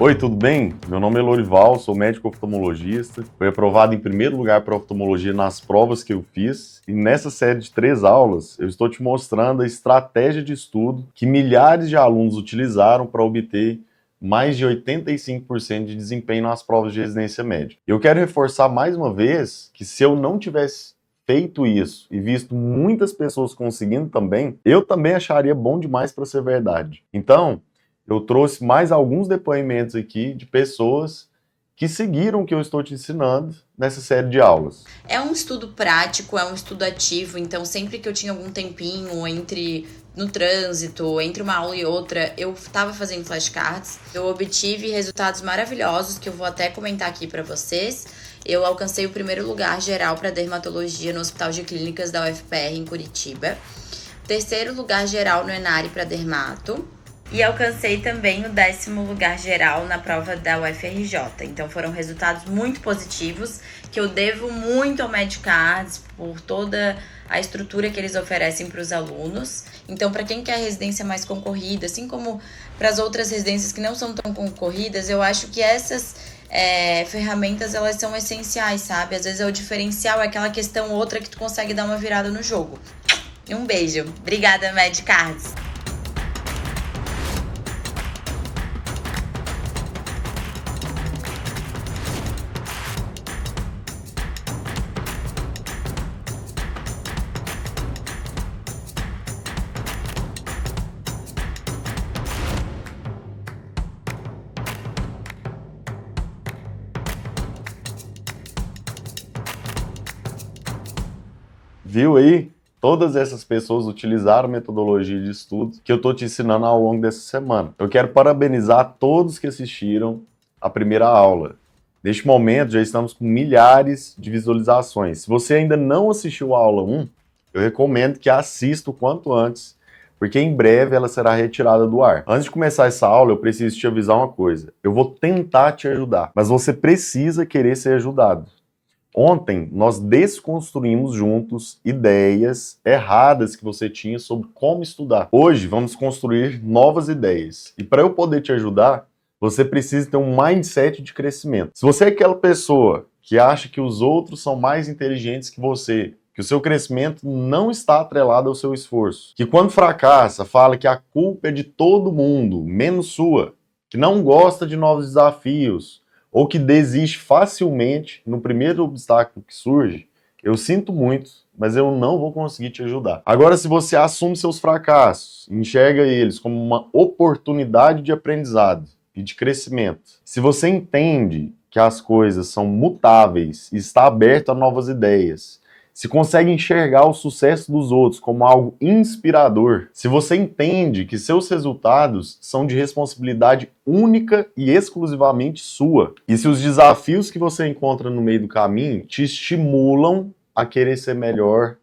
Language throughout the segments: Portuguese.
Oi, tudo bem? Meu nome é Lorival, sou médico oftalmologista. Fui aprovado em primeiro lugar para oftalmologia nas provas que eu fiz. E nessa série de 3 aulas, eu estou te mostrando a estratégia de estudo que milhares de alunos utilizaram para obter mais de 85% de desempenho nas provas de residência médica. Eu quero reforçar mais uma vez que se eu não tivesse feito isso e visto muitas pessoas conseguindo também, eu também acharia bom demais para ser verdade. Então, eu trouxe mais alguns depoimentos aqui de pessoas que seguiram o que eu estou te ensinando nessa série de aulas. É um estudo prático, é um estudo ativo, então sempre que eu tinha algum tempinho no trânsito, entre uma aula e outra, eu estava fazendo flashcards. Eu obtive resultados maravilhosos que eu vou até comentar aqui para vocês. Eu alcancei o primeiro lugar geral para dermatologia no Hospital de Clínicas da UFPR em Curitiba. Terceiro lugar geral no Enare para dermato. E alcancei também o 10º lugar geral na prova da UFRJ. Então foram resultados muito positivos, que eu devo muito ao Medcards por toda a estrutura que eles oferecem para os alunos. Então, para quem quer residência mais concorrida, assim como para as outras residências que não são tão concorridas, eu acho que essas ferramentas, elas são essenciais, sabe? Às vezes é o diferencial, é aquela questão outra que tu consegue dar uma virada no jogo. E um beijo. Obrigada, Medcards. Viu aí? Todas essas pessoas utilizaram a metodologia de estudo que eu estou te ensinando ao longo dessa semana. Eu quero parabenizar todos que assistiram a primeira aula. Neste momento, já estamos com milhares de visualizações. Se você ainda não assistiu a aula 1, eu recomendo que assista o quanto antes, porque em breve ela será retirada do ar. Antes de começar essa aula, eu preciso te avisar uma coisa. Eu vou tentar te ajudar, mas você precisa querer ser ajudado. Ontem, nós desconstruímos juntos ideias erradas que você tinha sobre como estudar. Hoje, vamos construir novas ideias. E para eu poder te ajudar, você precisa ter um mindset de crescimento. Se você é aquela pessoa que acha que os outros são mais inteligentes que você, que o seu crescimento não está atrelado ao seu esforço, que quando fracassa, fala que a culpa é de todo mundo, menos sua, que não gosta de novos desafios, ou que desiste facilmente no primeiro obstáculo que surge, eu sinto muito, mas eu não vou conseguir te ajudar. Agora, se você assume seus fracassos, enxerga eles como uma oportunidade de aprendizado e de crescimento, se você entende que as coisas são mutáveis e está aberto a novas ideias, se consegue enxergar o sucesso dos outros como algo inspirador, se você entende que seus resultados são de responsabilidade única e exclusivamente sua, e se os desafios que você encontra no meio do caminho te estimulam a querer ser melhor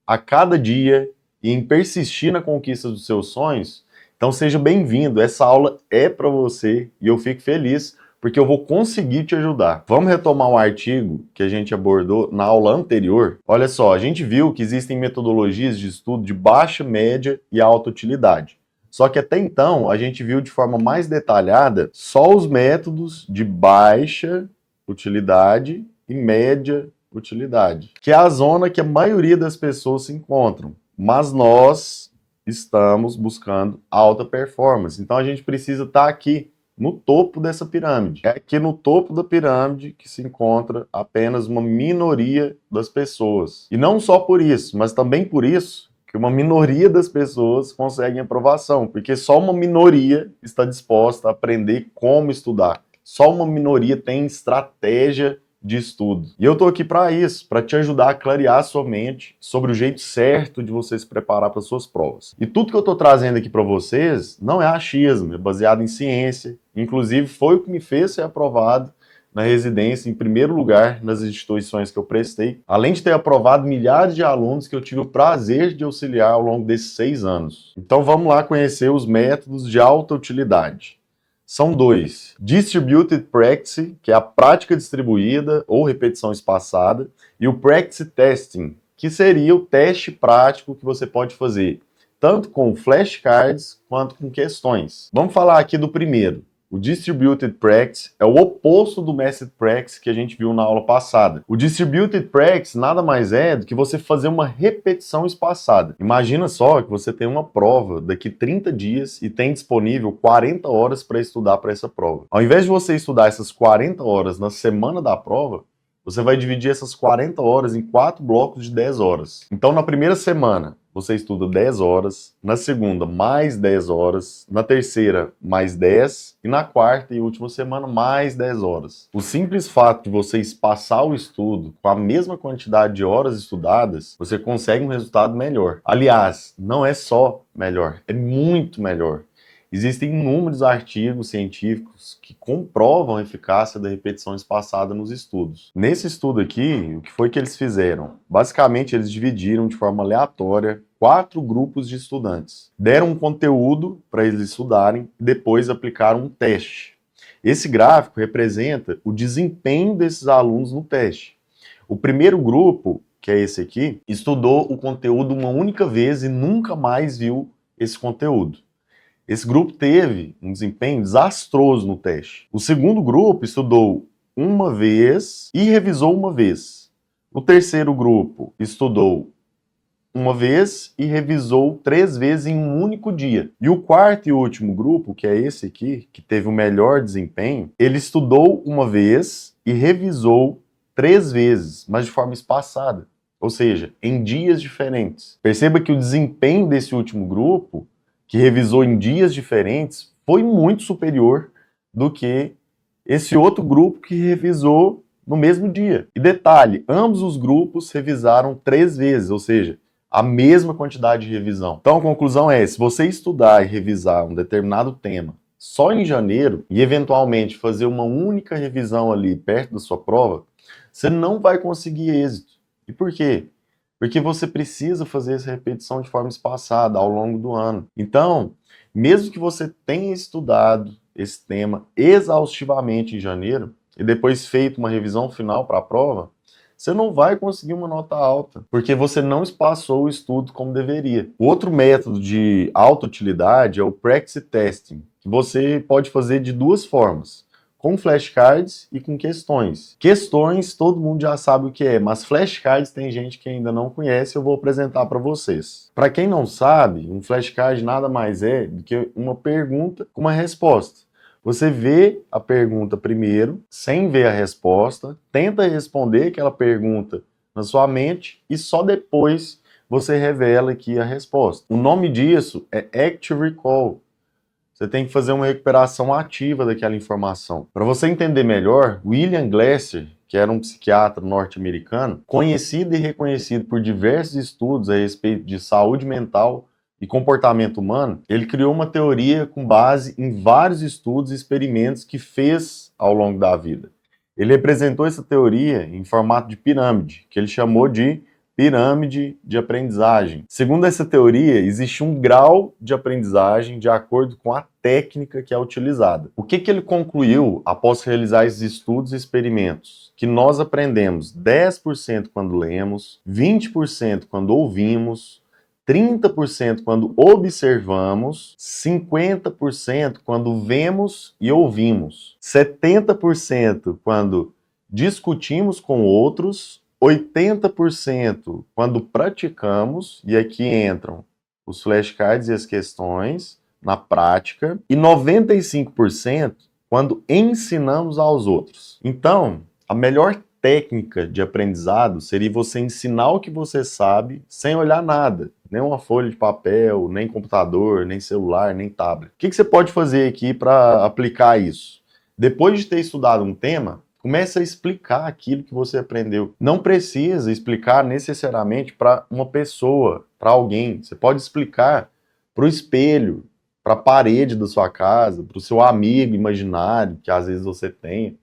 a cada dia e em persistir na conquista dos seus sonhos, então seja bem-vindo. Essa aula é para você e eu fico feliz porque eu vou conseguir te ajudar. Vamos retomar um artigo que a gente abordou na aula anterior. Olha só, a gente viu que existem metodologias de estudo de baixa, média e alta utilidade. Só que até então, a gente viu de forma mais detalhada só os métodos de baixa utilidade e média utilidade, que é a zona que a maioria das pessoas se encontram. Mas nós estamos buscando alta performance. Então a gente precisa estar aqui no topo dessa pirâmide. É aqui no topo da pirâmide que se encontra apenas uma minoria das pessoas. E não só por isso, mas também por isso que uma minoria das pessoas conseguem aprovação, porque só uma minoria está disposta a aprender como estudar. Só uma minoria tem estratégia de estudo. E eu tô aqui para isso, para te ajudar a clarear a sua mente sobre o jeito certo de você se preparar para suas provas. E tudo que eu tô trazendo aqui para vocês não é achismo, é baseado em ciência. Inclusive foi o que me fez ser aprovado na residência em primeiro lugar nas instituições que eu prestei, além de ter aprovado milhares de alunos que eu tive o prazer de auxiliar ao longo desses 6 anos. Então vamos lá conhecer os métodos de alta utilidade. São 2. Distributed Practice, que é a prática distribuída ou repetição espaçada, e o Practice Testing, que seria o teste prático que você pode fazer, tanto com flashcards quanto com questões. Vamos falar aqui do primeiro, O Distributed Practice é o oposto do Massed Practice que a gente viu na aula passada. O Distributed Practice nada mais é do que você fazer uma repetição espaçada. Imagina só que você tem uma prova daqui 30 dias e tem disponível 40 horas para estudar para essa prova. Ao invés de você estudar essas 40 horas na semana da prova, você vai dividir essas 40 horas em 4 blocos de 10 horas. Então, na primeira semana, você estuda 10 horas, na segunda, mais 10 horas, na terceira, mais 10, e na quarta e última semana, mais 10 horas. O simples fato de você espaçar o estudo com a mesma quantidade de horas estudadas, você consegue um resultado melhor. Aliás, não é só melhor, é muito melhor. Existem inúmeros artigos científicos que comprovam a eficácia da repetição espaçada nos estudos. Nesse estudo aqui, o que foi que eles fizeram? Basicamente, eles dividiram de forma aleatória 4 grupos de estudantes. Deram um conteúdo para eles estudarem e depois aplicaram um teste. Esse gráfico representa o desempenho desses alunos no teste. O primeiro grupo, que é esse aqui, estudou o conteúdo uma única vez e nunca mais viu esse conteúdo. Esse grupo teve um desempenho desastroso no teste. O segundo grupo estudou uma vez e revisou uma vez. O terceiro grupo estudou uma vez e revisou 3 vezes em um único dia. E o quarto e último grupo, que é esse aqui, que teve o melhor desempenho, ele estudou uma vez e revisou 3 vezes, mas de forma espaçada. Ou seja, em dias diferentes. Perceba que o desempenho desse último grupo, que revisou em dias diferentes, foi muito superior do que esse outro grupo que revisou no mesmo dia. E detalhe, ambos os grupos revisaram 3 vezes, ou seja, a mesma quantidade de revisão. Então a conclusão é, se você estudar e revisar um determinado tema só em janeiro e eventualmente fazer uma única revisão ali perto da sua prova, você não vai conseguir êxito. E por quê? Porque você precisa fazer essa repetição de forma espaçada ao longo do ano. Então, mesmo que você tenha estudado esse tema exaustivamente em janeiro e depois feito uma revisão final para a prova, você não vai conseguir uma nota alta, porque você não espaçou o estudo como deveria. O outro método de alta utilidade é o Practice Testing, que você pode fazer de 2 formas. Com flashcards e com questões. Questões todo mundo já sabe o que é, mas flashcards tem gente que ainda não conhece, eu vou apresentar para vocês. Para quem não sabe, um flashcard nada mais é do que uma pergunta com uma resposta. Você vê a pergunta primeiro, sem ver a resposta, tenta responder aquela pergunta na sua mente e só depois você revela aqui a resposta. O nome disso é Active Recall. Você tem que fazer uma recuperação ativa daquela informação. Para você entender melhor, William Glasser, que era um psiquiatra norte-americano, conhecido e reconhecido por diversos estudos a respeito de saúde mental e comportamento humano, ele criou uma teoria com base em vários estudos e experimentos que fez ao longo da vida. Ele representou essa teoria em formato de pirâmide, que ele chamou de pirâmide de aprendizagem. Segundo essa teoria, existe um grau de aprendizagem de acordo com a técnica que é utilizada. O que ele concluiu após realizar esses estudos e experimentos? Que nós aprendemos 10% quando lemos, 20% quando ouvimos, 30% quando observamos, 50% quando vemos e ouvimos, 70% quando discutimos com outros, 80% quando praticamos, e aqui entram os flashcards e as questões na prática, e 95% quando ensinamos aos outros. Então, a melhor técnica de aprendizado seria você ensinar o que você sabe sem olhar nada, nem uma folha de papel, nem computador, nem celular, nem tablet. O que você pode fazer aqui para aplicar isso? Depois de ter estudado um tema, comece a explicar aquilo que você aprendeu. Não precisa explicar necessariamente para uma pessoa, para alguém. Você pode explicar para o espelho, para a parede da sua casa, para o seu amigo imaginário, que às vezes você tenha.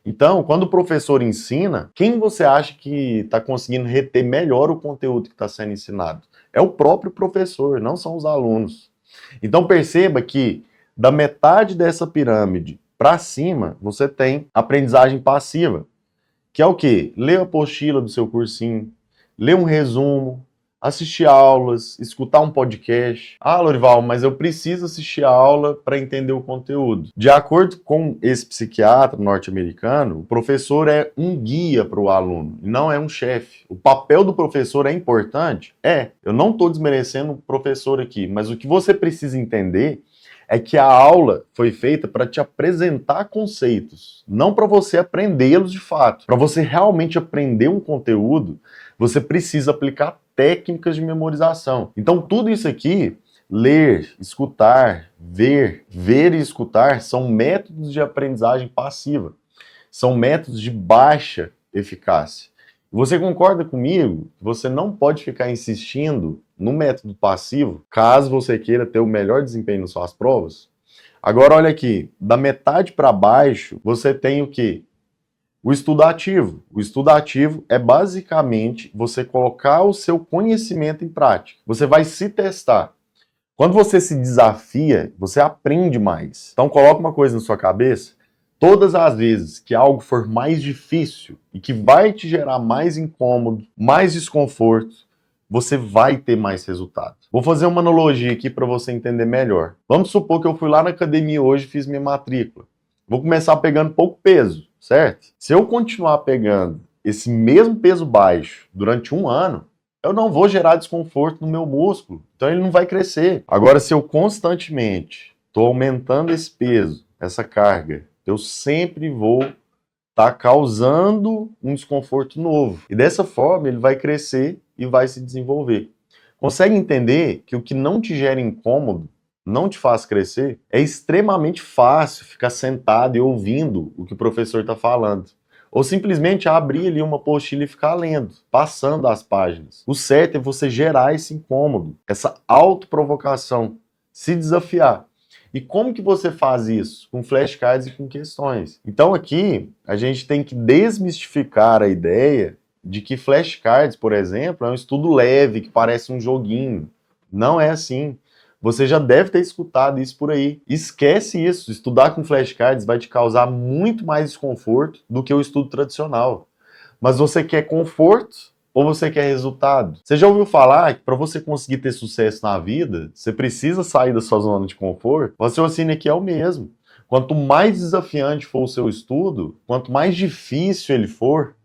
Então, quando o professor ensina, quem você acha que está conseguindo reter melhor o conteúdo que está sendo ensinado? É o próprio professor, não são os alunos. Então perceba que da metade dessa pirâmide para cima, você tem aprendizagem passiva, que é o quê? Ler a apostila do seu cursinho, ler um resumo, assistir aulas, escutar um podcast. Ah, Lorival, mas eu preciso assistir a aula para entender o conteúdo. De acordo com esse psiquiatra norte-americano, o professor é um guia para o aluno, não é um chefe. O papel do professor é importante? É. Eu não estou desmerecendo o professor aqui, mas o que você precisa entender é que a aula foi feita para te apresentar conceitos, não para você aprendê-los de fato. Para você realmente aprender um conteúdo, você precisa aplicar técnicas de memorização. Então, tudo isso aqui, ler, escutar, ver e escutar, são métodos de aprendizagem passiva. São métodos de baixa eficácia. Você concorda comigo que você não pode ficar insistindo no método passivo caso você queira ter o melhor desempenho nas suas provas? Agora, olha aqui, da metade para baixo, você tem o quê? O estudo ativo. O estudo ativo é basicamente você colocar o seu conhecimento em prática. Você vai se testar. Quando você se desafia, você aprende mais. Então coloca uma coisa na sua cabeça. Todas as vezes que algo for mais difícil e que vai te gerar mais incômodo, mais desconforto, você vai ter mais resultado. Vou fazer uma analogia aqui para você entender melhor. Vamos supor que eu fui lá na academia hoje e fiz minha matrícula. Vou começar pegando pouco peso, certo? Se eu continuar pegando esse mesmo peso baixo durante um ano, eu não vou gerar desconforto no meu músculo, então ele não vai crescer. Agora, se eu constantemente estou aumentando esse peso, essa carga, eu sempre vou estar causando um desconforto novo. E dessa forma ele vai crescer e vai se desenvolver. Consegue entender que o que não te gera incômodo, não te faz crescer, é extremamente fácil ficar sentado e ouvindo o que o professor está falando. Ou simplesmente abrir ali uma apostila e ficar lendo, passando as páginas. O certo é você gerar esse incômodo, essa autoprovocação, se desafiar. E como que você faz isso? Com flashcards e com questões. Então aqui, a gente tem que desmistificar a ideia de que flashcards, por exemplo, é um estudo leve, que parece um joguinho. Não é assim. Você já deve ter escutado isso por aí. Esquece isso. Estudar com flashcards vai te causar muito mais desconforto do que o estudo tradicional. Mas você quer conforto ou você quer resultado? Você já ouviu falar que para você conseguir ter sucesso na vida, você precisa sair da sua zona de conforto? O raciocínio aqui é o mesmo. Quanto mais desafiante for o seu estudo, quanto mais difícil ele for,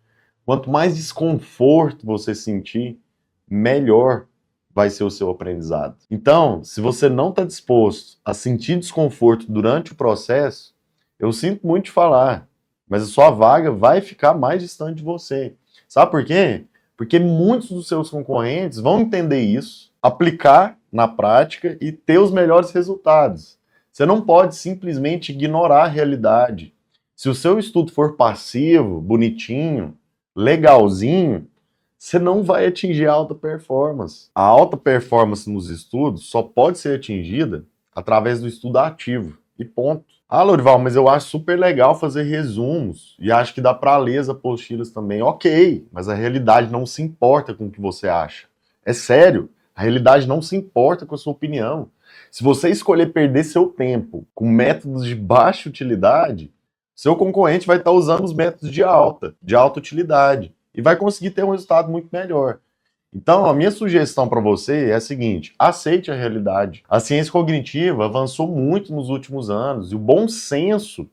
quanto mais desconforto você sentir, melhor vai ser o seu aprendizado. Então, se você não está disposto a sentir desconforto durante o processo, eu sinto muito te falar, mas a sua vaga vai ficar mais distante de você. Sabe por quê? Porque muitos dos seus concorrentes vão entender isso, aplicar na prática e ter os melhores resultados. Você não pode simplesmente ignorar a realidade. Se o seu estudo for passivo, bonitinho, legalzinho, você não vai atingir a alta performance. A alta performance nos estudos só pode ser atingida através do estudo ativo. E ponto. Ah, Lorival, mas eu acho super legal fazer resumos e acho que dá para ler as apostilas também. Ok, mas a realidade não se importa com o que você acha. É sério, a realidade não se importa com a sua opinião. Se você escolher perder seu tempo com métodos de baixa utilidade, seu concorrente vai estar usando os métodos de alta utilidade. E vai conseguir ter um resultado muito melhor. Então, a minha sugestão para você é a seguinte: aceite a realidade. A ciência cognitiva avançou muito nos últimos anos e o bom senso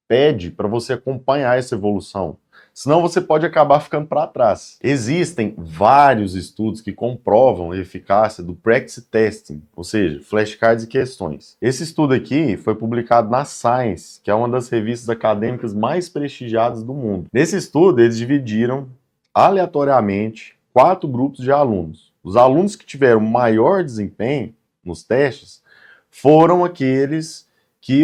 pede para você acompanhar essa evolução. Senão você pode acabar ficando para trás. Existem vários estudos que comprovam a eficácia do practice testing, ou seja, flashcards e questões. Esse estudo aqui foi publicado na Science, que é uma das revistas acadêmicas mais prestigiadas do mundo. Nesse estudo, eles dividiram aleatoriamente 4 grupos de alunos. Os alunos que tiveram maior desempenho nos testes foram aqueles que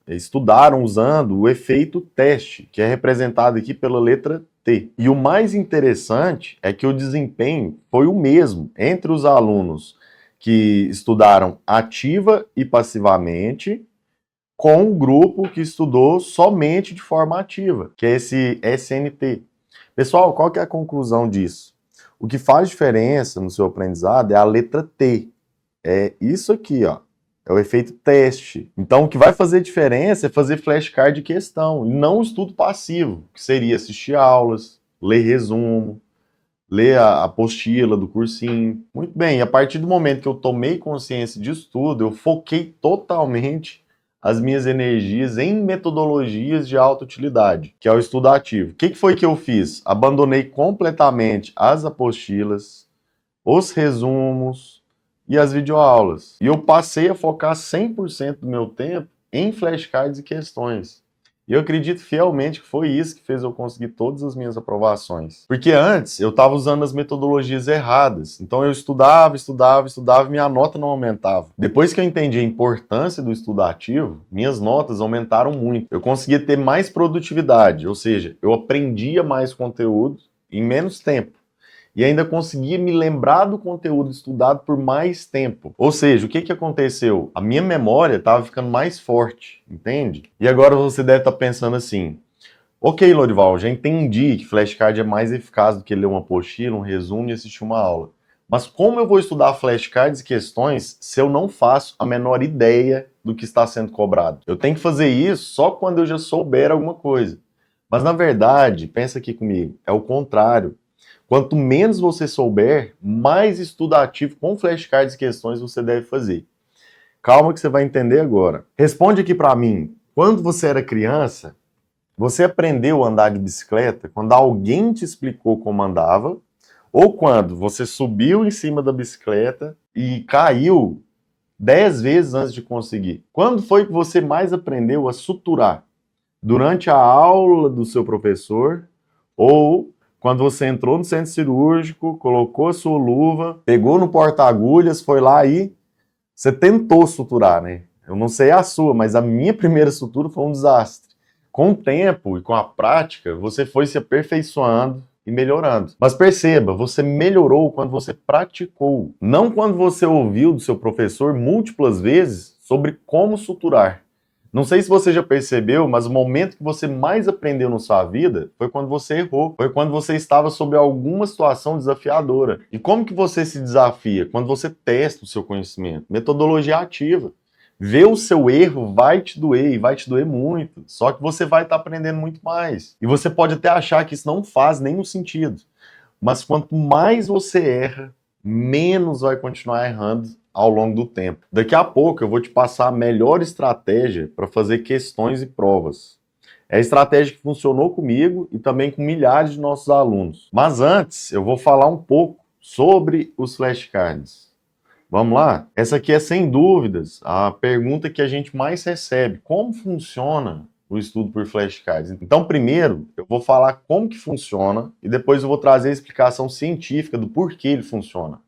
estudaram usando o efeito teste, que é representado aqui pela letra T. E o mais interessante é que o desempenho foi o mesmo entre os alunos que estudaram ativa e passivamente com o grupo que estudou somente de forma ativa, que é esse SNT. Pessoal, qual que é a conclusão disso? O que faz diferença no seu aprendizado é a letra T. É isso aqui, ó. É o efeito teste. Então, o que vai fazer diferença é fazer flashcard de questão, e não o estudo passivo, que seria assistir aulas, ler resumo, ler a apostila do cursinho. Muito bem, e a partir do momento que eu tomei consciência disso tudo, eu foquei totalmente as minhas energias em metodologias de alta utilidade, que é o estudo ativo. O que foi que eu fiz? Abandonei completamente as apostilas, os resumos e as videoaulas. E eu passei a focar 100% do meu tempo em flashcards e questões. E eu acredito fielmente que foi isso que fez eu conseguir todas as minhas aprovações. Porque antes eu estava usando as metodologias erradas. Então eu estudava e minha nota não aumentava. Depois que eu entendi a importância do estudo ativo, minhas notas aumentaram muito. Eu conseguia ter mais produtividade, ou seja, eu aprendia mais conteúdo em menos tempo. E ainda conseguia me lembrar do conteúdo estudado por mais tempo. Ou seja, o que aconteceu? A minha memória estava ficando mais forte, entende? E agora você deve estar pensando assim, ok, Lorival, já entendi que flashcard é mais eficaz do que ler uma apostila, um resumo e assistir uma aula. Mas como eu vou estudar flashcards e questões se eu não faço a menor ideia do que está sendo cobrado? Eu tenho que fazer isso só quando eu já souber alguma coisa. Mas na verdade, pensa aqui comigo, é o contrário. Quanto menos você souber, mais estudo ativo com flashcards e questões você deve fazer. Calma que você vai entender agora. Responde aqui para mim. Quando você era criança, você aprendeu a andar de bicicleta quando alguém te explicou como andava, ou quando você subiu em cima da bicicleta e caiu 10 vezes antes de conseguir? Quando foi que você mais aprendeu a suturar? Durante a aula do seu professor ou quando você entrou no centro cirúrgico, colocou a sua luva, pegou no porta-agulhas, foi lá e você tentou suturar, né? Eu não sei a sua, mas a minha primeira sutura foi um desastre. Com o tempo e com a prática, você foi se aperfeiçoando e melhorando. Mas perceba, você melhorou quando você praticou, não quando você ouviu do seu professor múltiplas vezes sobre como suturar. Não sei se você já percebeu, mas o momento que você mais aprendeu na sua vida foi quando você errou, foi quando você estava sob alguma situação desafiadora. E como que você se desafia? Quando você testa o seu conhecimento. Metodologia ativa. Ver o seu erro vai te doer, e vai te doer muito. Só que você vai estar aprendendo muito mais. E você pode até achar que isso não faz nenhum sentido. Mas quanto mais você erra, menos vai continuar errando ao longo do tempo. Daqui a pouco eu vou te passar a melhor estratégia para fazer questões e provas. É a estratégia que funcionou comigo e também com milhares de nossos alunos. Mas antes, eu vou falar um pouco sobre os flashcards. Vamos lá? Essa aqui é, sem dúvidas, a pergunta que a gente mais recebe. Como funciona o estudo por flashcards? Então, primeiro, eu vou falar como que funciona e depois eu vou trazer a explicação científica do porquê ele funciona.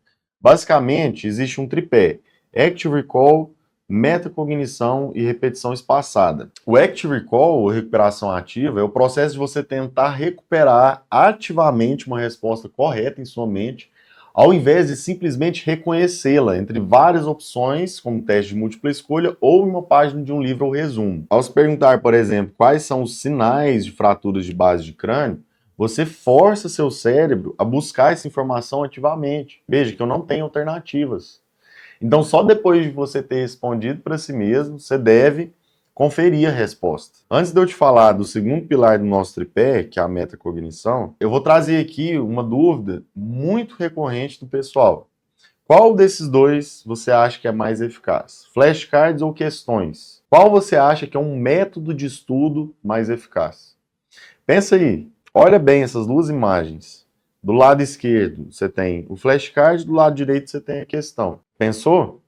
Basicamente, existe um tripé: Active Recall, metacognição e repetição espaçada. O Active Recall, ou recuperação ativa, é o processo de você tentar recuperar ativamente uma resposta correta em sua mente, ao invés de simplesmente reconhecê-la entre várias opções, como teste de múltipla escolha ou em uma página de um livro ou resumo. Ao se perguntar, por exemplo, quais são os sinais de fraturas de base de crânio, você força seu cérebro a buscar essa informação ativamente. Veja que eu não tenho alternativas. Então, só depois de você ter respondido para si mesmo, você deve conferir a resposta. Antes de eu te falar do segundo pilar do nosso tripé, que é a metacognição, eu vou trazer aqui uma dúvida muito recorrente do pessoal. Qual desses dois você acha que é mais eficaz? Flashcards ou questões? Qual você acha que é um método de estudo mais eficaz? Pensa aí. Olha bem essas duas imagens. Do lado esquerdo você tem o flashcard, do lado direito você tem a questão. Pensou?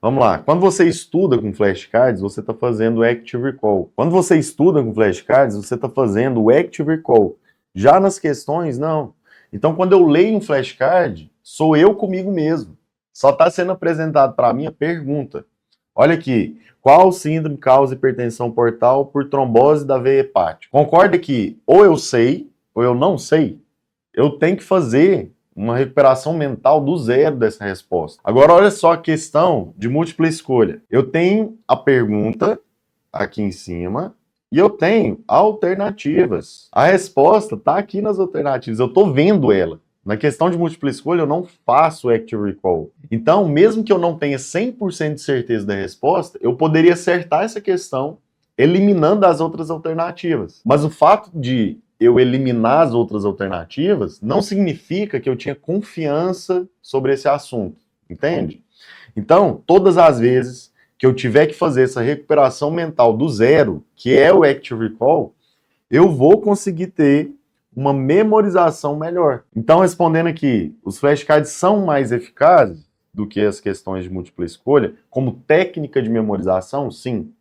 Vamos lá. Quando você estuda com flashcards, você está fazendo o Active Recall. Quando você estuda com flashcards, você está fazendo o Active Recall. Já nas questões, não. Então, quando eu leio um flashcard, sou eu comigo mesmo. Só está sendo apresentado para mim a pergunta. Olha aqui. Qual síndrome causa hipertensão portal por trombose da veia hepática? Concorda que ou eu sei, ou eu não sei? Eu tenho que fazer uma recuperação mental do zero dessa resposta. Agora, olha só a questão de múltipla escolha. Eu tenho a pergunta aqui em cima e eu tenho alternativas. A resposta está aqui nas alternativas. Eu estou vendo ela. Na questão de múltipla escolha, eu não faço Active Recall. Então, mesmo que eu não tenha 100% de certeza da resposta, eu poderia acertar essa questão eliminando as outras alternativas. Mas o fato de eu eliminar as outras alternativas, não significa que eu tinha confiança sobre esse assunto, entende? Então, todas as vezes que eu tiver que fazer essa recuperação mental do zero, que é o Active Recall, eu vou conseguir ter uma memorização melhor. Então, respondendo aqui, os flashcards são mais eficazes do que as questões de múltipla escolha, como técnica de memorização? Sim.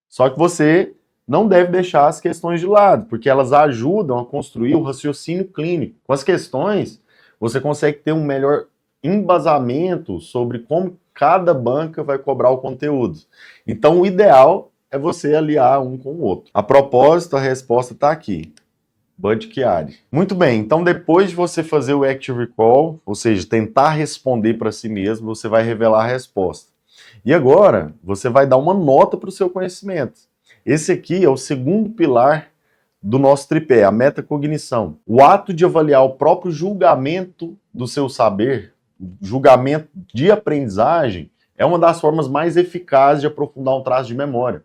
Só que você não deve deixar as questões de lado, porque elas ajudam a construir o raciocínio clínico. Com as questões, você consegue ter um melhor embasamento sobre como cada banca vai cobrar o conteúdo. Então, o ideal é você aliar um com o outro. A propósito, a resposta está aqui. Bud Chiari. Muito bem, então depois de você fazer o Active Recall, ou seja, tentar responder para si mesmo, você vai revelar a resposta. E agora, você vai dar uma nota para o seu conhecimento. Esse aqui é o segundo pilar do nosso tripé, a metacognição. O ato de avaliar o próprio julgamento do seu saber, julgamento de aprendizagem, é uma das formas mais eficazes de aprofundar um traço de memória.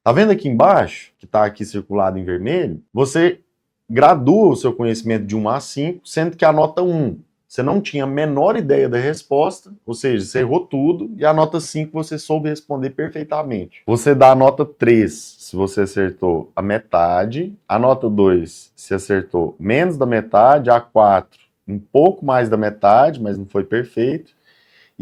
Tá vendo aqui embaixo, que está aqui circulado em vermelho? Você gradua o seu conhecimento de 1 a 5, sendo que a nota 1, você não tinha a menor ideia da resposta, ou seja, você errou tudo, e a nota 5 você soube responder perfeitamente. Você dá a nota 3 se você acertou a metade, a nota 2 se acertou menos da metade, a 4 um pouco mais da metade, mas não foi perfeito,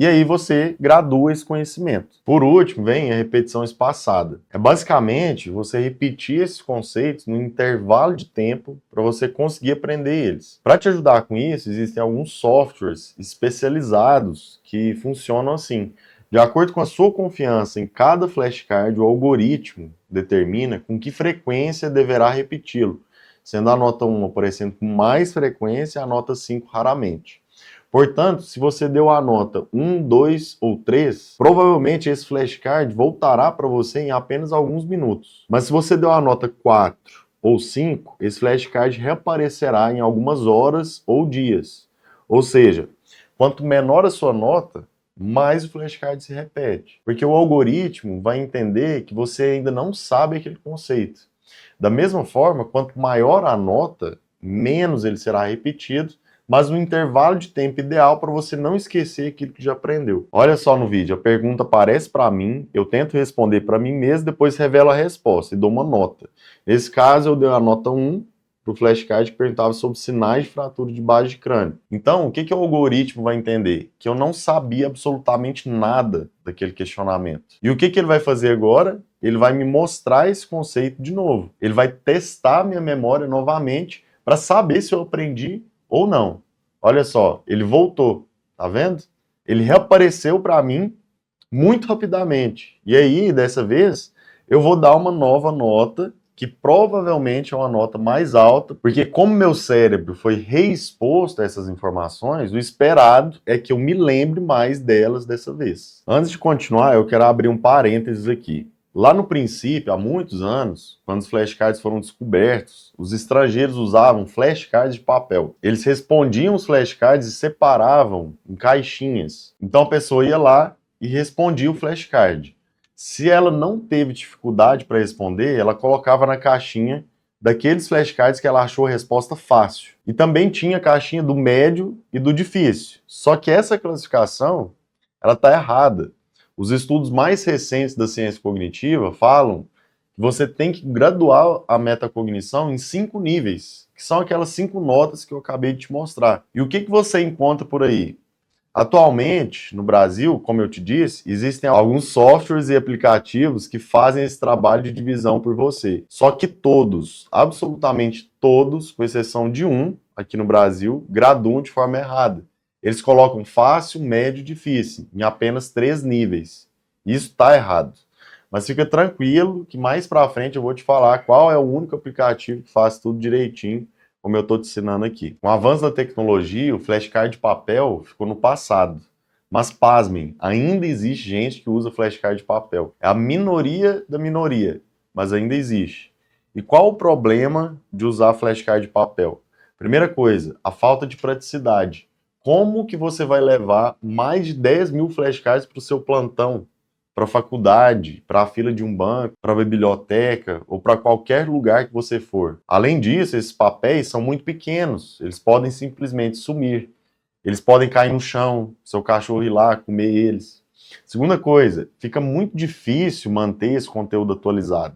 e aí você gradua esse conhecimento. Por último, vem a repetição espaçada. É basicamente você repetir esses conceitos no intervalo de tempo para você conseguir aprender eles. Para te ajudar com isso, existem alguns softwares especializados que funcionam assim. De acordo com a sua confiança em cada flashcard, o algoritmo determina com que frequência deverá repeti-lo, sendo a nota 1 aparecendo com mais frequência e a nota 5 raramente. Portanto, se você deu a nota 1, 2 ou 3, provavelmente esse flashcard voltará para você em apenas alguns minutos. Mas se você deu a nota 4 ou 5, esse flashcard reaparecerá em algumas horas ou dias. Ou seja, quanto menor a sua nota, mais o flashcard se repete. Porque o algoritmo vai entender que você ainda não sabe aquele conceito. Da mesma forma, quanto maior a nota, menos ele será repetido, mas no intervalo de tempo ideal para você não esquecer aquilo que já aprendeu. Olha só no vídeo, a pergunta aparece para mim, eu tento responder para mim mesmo, depois revelo a resposta e dou uma nota. Nesse caso, eu dei a nota 1 para o flashcard que perguntava sobre sinais de fratura de base de crânio. Então, o que o algoritmo vai entender? Que eu não sabia absolutamente nada daquele questionamento. E o que ele vai fazer agora? Ele vai me mostrar esse conceito de novo. Ele vai testar minha memória novamente para saber se eu aprendi ou não. Olha só, ele voltou, tá vendo? Ele reapareceu para mim muito rapidamente. E aí, dessa vez, eu vou dar uma nova nota, que provavelmente é uma nota mais alta, porque como meu cérebro foi reexposto a essas informações, o esperado é que eu me lembre mais delas dessa vez. Antes de continuar, eu quero abrir um parênteses aqui. Lá no princípio, há muitos anos, quando os flashcards foram descobertos, os estrangeiros usavam flashcards de papel. Eles respondiam os flashcards e separavam em caixinhas. Então a pessoa ia lá e respondia o flashcard. Se ela não teve dificuldade para responder, ela colocava na caixinha daqueles flashcards que ela achou a resposta fácil. E também tinha a caixinha do médio e do difícil. Só que essa classificação, ela está errada. Os estudos mais recentes da ciência cognitiva falam que você tem que graduar a metacognição em 5 níveis, que são aquelas 5 notas que eu acabei de te mostrar. E o que você encontra por aí? Atualmente, no Brasil, como eu te disse, existem alguns softwares e aplicativos que fazem esse trabalho de divisão por você. Só que todos, absolutamente todos, com exceção de um, aqui no Brasil, graduam de forma errada. Eles colocam fácil, médio e difícil, em apenas 3 níveis. Isso está errado. Mas fica tranquilo que mais para frente eu vou te falar qual é o único aplicativo que faz tudo direitinho, como eu estou te ensinando aqui. Com o avanço da tecnologia, o flashcard de papel ficou no passado. Mas pasmem, ainda existe gente que usa flashcard de papel. É a minoria da minoria, mas ainda existe. E qual o problema de usar flashcard de papel? Primeira coisa, a falta de praticidade. Como que você vai levar mais de 10 mil flashcards para o seu plantão para a faculdade, para a fila de um banco, para a biblioteca ou para qualquer lugar que você for. Além disso, esses papéis são muito pequenos, eles podem simplesmente sumir. Eles podem cair no chão, seu cachorro ir lá comer eles. Segunda coisa, fica muito difícil manter esse conteúdo atualizado.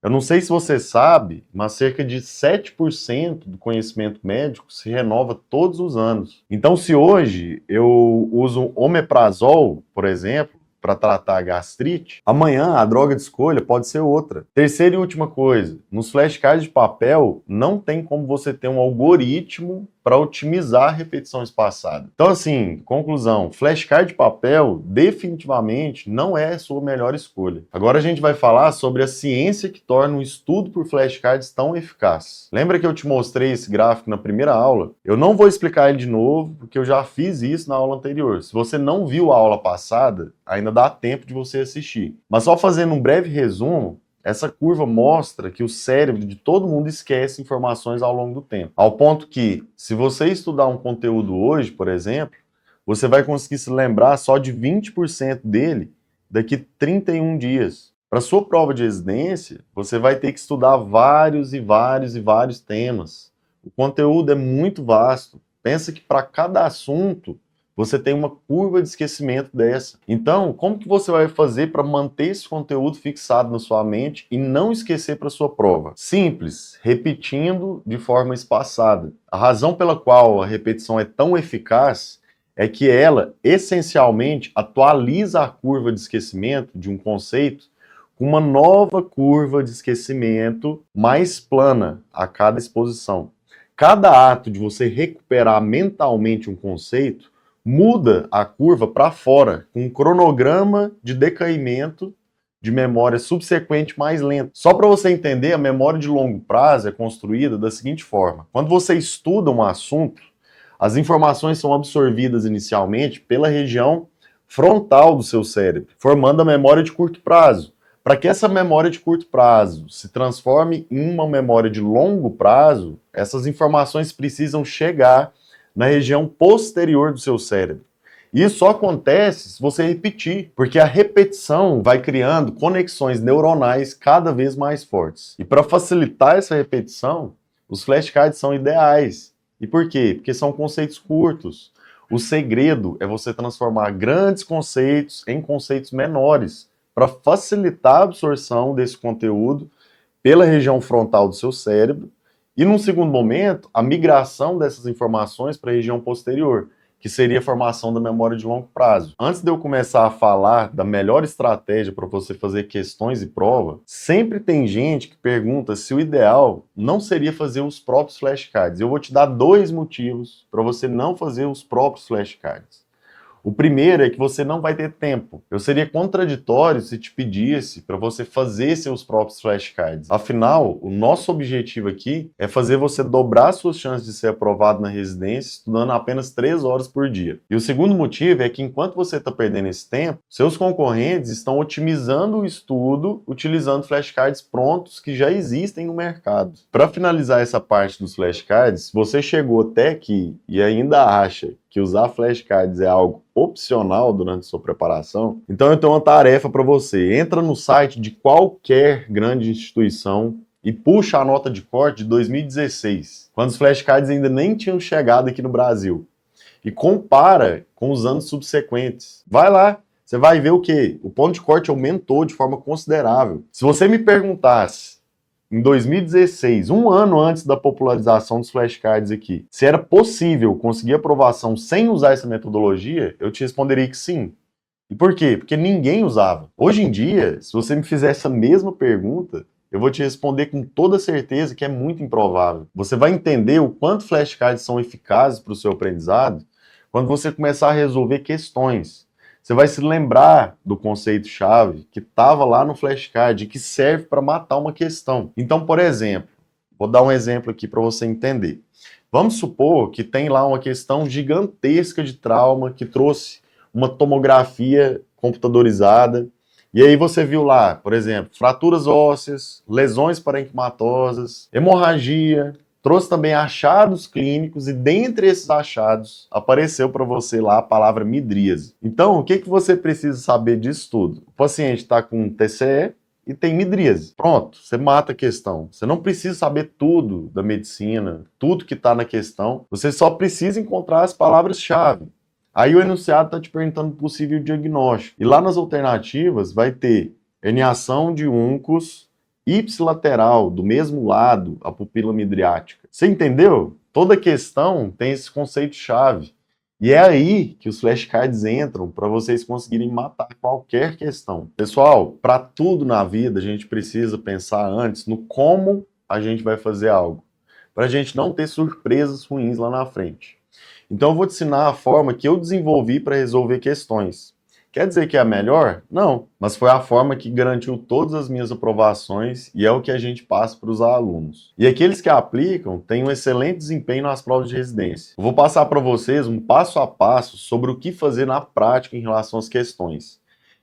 Eu não sei se você sabe, mas cerca de 7% do conhecimento médico se renova todos os anos. Então, se hoje eu uso omeprazol, por exemplo, para tratar a gastrite, amanhã a droga de escolha pode ser outra. Terceira e última coisa, nos flashcards de papel não tem como você ter um algoritmo para otimizar a repetição espaçada. Então, assim, conclusão, flashcard de papel definitivamente não é a sua melhor escolha. Agora a gente vai falar sobre a ciência que torna o estudo por flashcards tão eficaz. Lembra que eu te mostrei esse gráfico na primeira aula? Eu não vou explicar ele de novo, porque eu já fiz isso na aula anterior. Se você não viu a aula passada, ainda dá tempo de você assistir. Mas só fazendo um breve resumo, essa curva mostra que o cérebro de todo mundo esquece informações ao longo do tempo. Ao ponto que, se você estudar um conteúdo hoje, por exemplo, você vai conseguir se lembrar só de 20% dele daqui 31 dias. Para sua prova de residência, você vai ter que estudar vários temas. O conteúdo é muito vasto. Pensa que para cada assunto, você tem uma curva de esquecimento dessa. Então, como que você vai fazer para manter esse conteúdo fixado na sua mente e não esquecer para sua prova? Simples, repetindo de forma espaçada. A razão pela qual a repetição é tão eficaz é que ela, essencialmente, atualiza a curva de esquecimento de um conceito com uma nova curva de esquecimento mais plana a cada exposição. Cada ato de você recuperar mentalmente um conceito muda a curva para fora, com um cronograma de decaimento de memória subsequente mais lento. Só para você entender, a memória de longo prazo é construída da seguinte forma. Quando você estuda um assunto, as informações são absorvidas inicialmente pela região frontal do seu cérebro, formando a memória de curto prazo. Para que essa memória de curto prazo se transforme em uma memória de longo prazo, essas informações precisam chegar na região posterior do seu cérebro. Isso só acontece se você repetir, porque a repetição vai criando conexões neuronais cada vez mais fortes. E para facilitar essa repetição, os flashcards são ideais. E por quê? Porque são conceitos curtos. O segredo é você transformar grandes conceitos em conceitos menores, para facilitar a absorção desse conteúdo pela região frontal do seu cérebro e, num segundo momento, a migração dessas informações para a região posterior, que seria a formação da memória de longo prazo. Antes de eu começar a falar da melhor estratégia para você fazer questões e prova, sempre tem gente que pergunta se o ideal não seria fazer os próprios flashcards. Eu vou te dar 2 motivos para você não fazer os próprios flashcards. O primeiro é que você não vai ter tempo. Eu seria contraditório se te pedisse para você fazer seus próprios flashcards. Afinal, o nosso objetivo aqui é fazer você dobrar suas chances de ser aprovado na residência estudando apenas 3 horas por dia. E o segundo motivo é que enquanto você está perdendo esse tempo, seus concorrentes estão otimizando o estudo utilizando flashcards prontos que já existem no mercado. Para finalizar essa parte dos flashcards, se você chegou até aqui e ainda acha que usar flashcards é algo opcional durante sua preparação, então eu tenho uma tarefa para você. Entra no site de qualquer grande instituição e puxa a nota de corte de 2016, quando os flashcards ainda nem tinham chegado aqui no Brasil, e compara com os anos subsequentes. Vai lá, você vai ver o quê? O ponto de corte aumentou de forma considerável. Se você me perguntasse em 2016, um ano antes da popularização dos flashcards aqui, se era possível conseguir aprovação sem usar essa metodologia, eu te responderia que sim. E por quê? Porque ninguém usava. Hoje em dia, se você me fizer essa mesma pergunta, eu vou te responder com toda certeza que é muito improvável. Você vai entender o quanto flashcards são eficazes para o seu aprendizado quando você começar a resolver questões. Você vai se lembrar do conceito-chave que estava lá no flashcard e que serve para matar uma questão. Então, por exemplo, vou dar um exemplo aqui para você entender. Vamos supor que tem lá uma questão gigantesca de trauma que trouxe uma tomografia computadorizada. E aí você viu lá, por exemplo, fraturas ósseas, lesões parenquimatosas, hemorragia, Trouxe também achados clínicos e dentre esses achados apareceu para você lá a palavra midríase. Então, o que você precisa saber disso tudo? O paciente está com TCE e tem midríase. Pronto, você mata a questão. Você não precisa saber tudo da medicina, tudo que está na questão. Você só precisa encontrar as palavras-chave. Aí o enunciado está te perguntando possível diagnóstico. E lá nas alternativas vai ter herniação de úncus ipsilateral, do mesmo lado, a pupila midriática. Você entendeu? Toda questão tem esse conceito-chave. E é aí que os flashcards entram para vocês conseguirem matar qualquer questão. Pessoal, para tudo na vida a gente precisa pensar antes no como a gente vai fazer algo, para a gente não ter surpresas ruins lá na frente. Então eu vou te ensinar a forma que eu desenvolvi para resolver questões. Quer dizer que é a melhor? Não, mas foi a forma que garantiu todas as minhas aprovações e é o que a gente passa para os alunos. E aqueles que aplicam têm um excelente desempenho nas provas de residência. Eu vou passar para vocês um passo a passo sobre o que fazer na prática em relação às questões.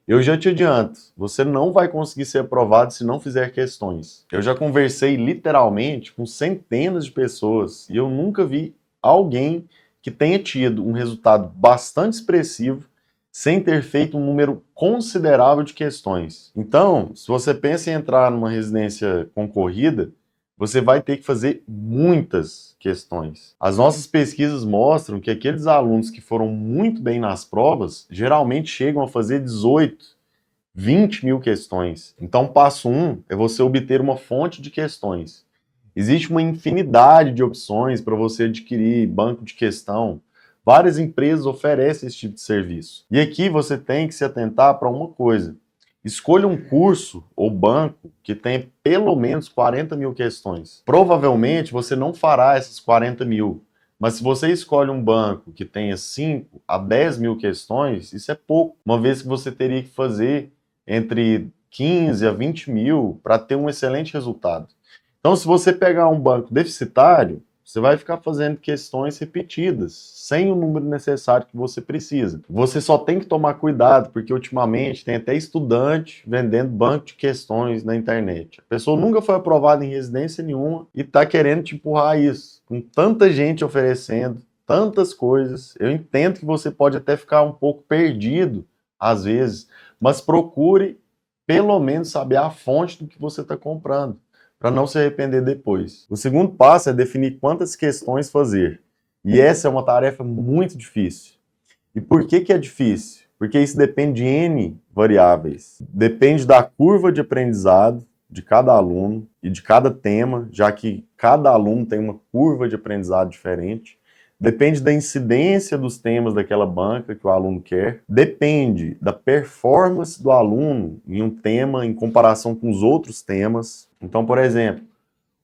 Eu já te adianto, você não vai conseguir ser aprovado se não fizer questões. Eu já conversei literalmente com centenas de pessoas e eu nunca vi alguém que tenha tido um resultado bastante expressivo sem ter feito um número considerável de questões. Então, se você pensa em entrar numa residência concorrida, você vai ter que fazer muitas questões. As nossas pesquisas mostram que aqueles alunos que foram muito bem nas provas, geralmente chegam a fazer 18, 20 mil questões. Então, passo 1 é você obter uma fonte de questões. Existe uma infinidade de opções para você adquirir banco de questão. Várias empresas oferecem esse tipo de serviço. E aqui você tem que se atentar para uma coisa. Escolha um curso ou banco que tenha pelo menos 40 mil questões. Provavelmente você não fará essas 40 mil. Mas se você escolhe um banco que tenha 5 a 10 mil questões, isso é pouco. Uma vez que você teria que fazer entre 15 a 20 mil para ter um excelente resultado. Então, se você pegar um banco deficitário, você vai ficar fazendo questões repetidas, sem o número necessário que você precisa. Você só tem que tomar cuidado, porque ultimamente tem até estudante vendendo banco de questões na internet. A pessoa nunca foi aprovada em residência nenhuma e está querendo te empurrar isso. Com tanta gente oferecendo, tantas coisas, eu entendo que você pode até ficar um pouco perdido, às vezes, mas procure pelo menos saber a fonte do que você está comprando, para não se arrepender depois. O segundo passo é definir quantas questões fazer. E essa é uma tarefa muito difícil. E por que é difícil? Porque isso depende de N variáveis. Depende da curva de aprendizado de cada aluno e de cada tema, já que cada aluno tem uma curva de aprendizado diferente. Depende da incidência dos temas daquela banca que o aluno quer. Depende da performance do aluno em um tema em comparação com os outros temas. Então, por exemplo,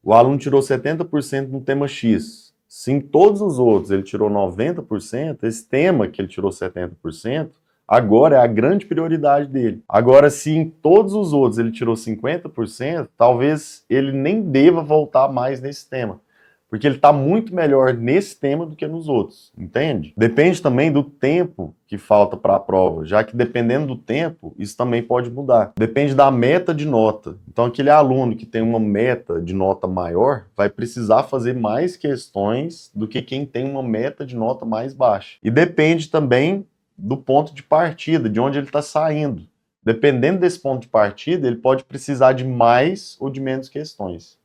o aluno tirou 70% no tema X. Se em todos os outros ele tirou 90%, esse tema que ele tirou 70%, agora é a grande prioridade dele. Agora, se em todos os outros ele tirou 50%, talvez ele nem deva voltar mais nesse tema. Porque ele está muito melhor nesse tema do que nos outros, entende? Depende também do tempo que falta para a prova, já que dependendo do tempo, isso também pode mudar. Depende da meta de nota. Então, aquele aluno que tem uma meta de nota maior vai precisar fazer mais questões do que quem tem uma meta de nota mais baixa. E depende também do ponto de partida, de onde ele está saindo. Dependendo desse ponto de partida, ele pode precisar de mais ou de menos questões.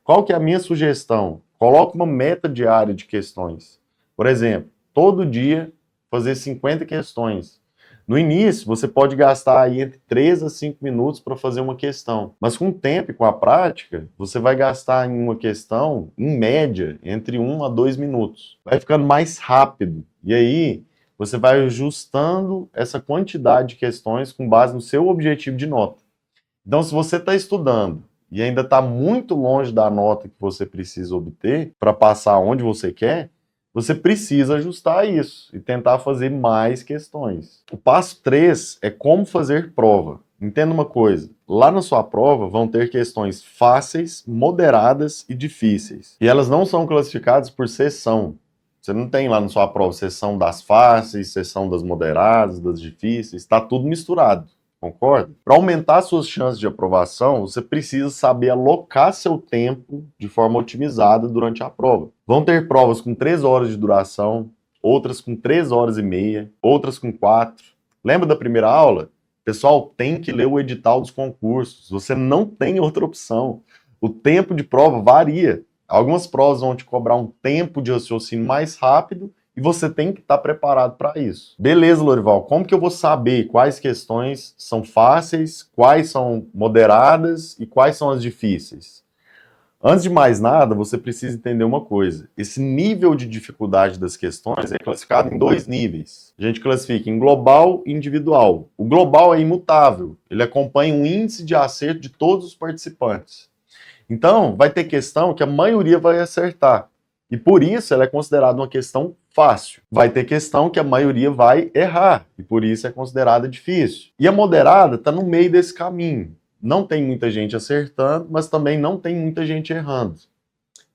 Qual que é a minha sugestão? Coloque uma meta diária de questões. Por exemplo, todo dia fazer 50 questões. No início, você pode gastar aí entre 3 a 5 minutos para fazer uma questão. Mas com o tempo e com a prática, você vai gastar em uma questão, em média, entre 1 a 2 minutos. Vai ficando mais rápido. E aí, você vai ajustando essa quantidade de questões com base no seu objetivo de nota. Então, se você está estudando e ainda está muito longe da nota que você precisa obter para passar onde você quer, você precisa ajustar isso e tentar fazer mais questões. O passo 3 é como fazer prova. Entenda uma coisa, lá na sua prova vão ter questões fáceis, moderadas e difíceis. E elas não são classificadas por seção. Você não tem lá na sua prova seção das fáceis, seção das moderadas, das difíceis, está tudo misturado. concorda? Para aumentar suas chances de aprovação, você precisa saber alocar seu tempo de forma otimizada durante a prova. Vão ter provas com 3 horas de duração, outras com 3 horas e meia, outras com 4. Lembra da primeira aula? Pessoal, tem que ler o edital dos concursos. Você não tem outra opção. O tempo de prova varia. Algumas provas vão te cobrar um tempo de raciocínio mais rápido e você tem que estar preparado para isso. Beleza, Lorival, como que eu vou saber quais questões são fáceis, quais são moderadas e quais são as difíceis? Antes de mais nada, você precisa entender uma coisa. Esse nível de dificuldade das questões é classificado em 2 níveis. A gente classifica em global e individual. O global é imutável. Ele acompanha um índice de acerto de todos os participantes. Então, vai ter questão que a maioria vai acertar. E por isso ela é considerada uma questão fácil. Vai ter questão que a maioria vai errar. E por isso é considerada difícil. E a moderada está no meio desse caminho. Não tem muita gente acertando, mas também não tem muita gente errando.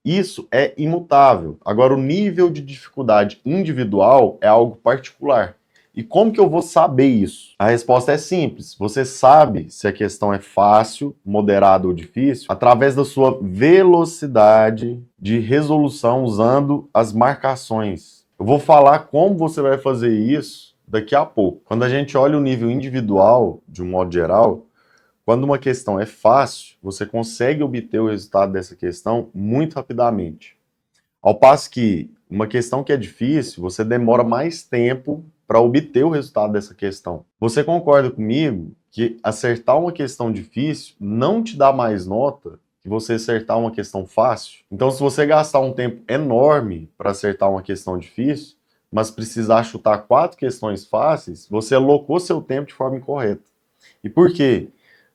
Isso é imutável. Agora, o nível de dificuldade individual é algo particular. E como que eu vou saber isso? A resposta é simples. Você sabe se a questão é fácil, moderada ou difícil através da sua velocidade de resolução usando as marcações. Eu vou falar como você vai fazer isso daqui a pouco. Quando a gente olha o nível individual, de um modo geral, quando uma questão é fácil, você consegue obter o resultado dessa questão muito rapidamente. Ao passo que uma questão que é difícil, você demora mais tempo para obter o resultado dessa questão. Você concorda comigo que acertar uma questão difícil não te dá mais nota que você acertar uma questão fácil? Então, se você gastar um tempo enorme para acertar uma questão difícil, mas precisar chutar 4 questões fáceis, você alocou seu tempo de forma incorreta. E por quê?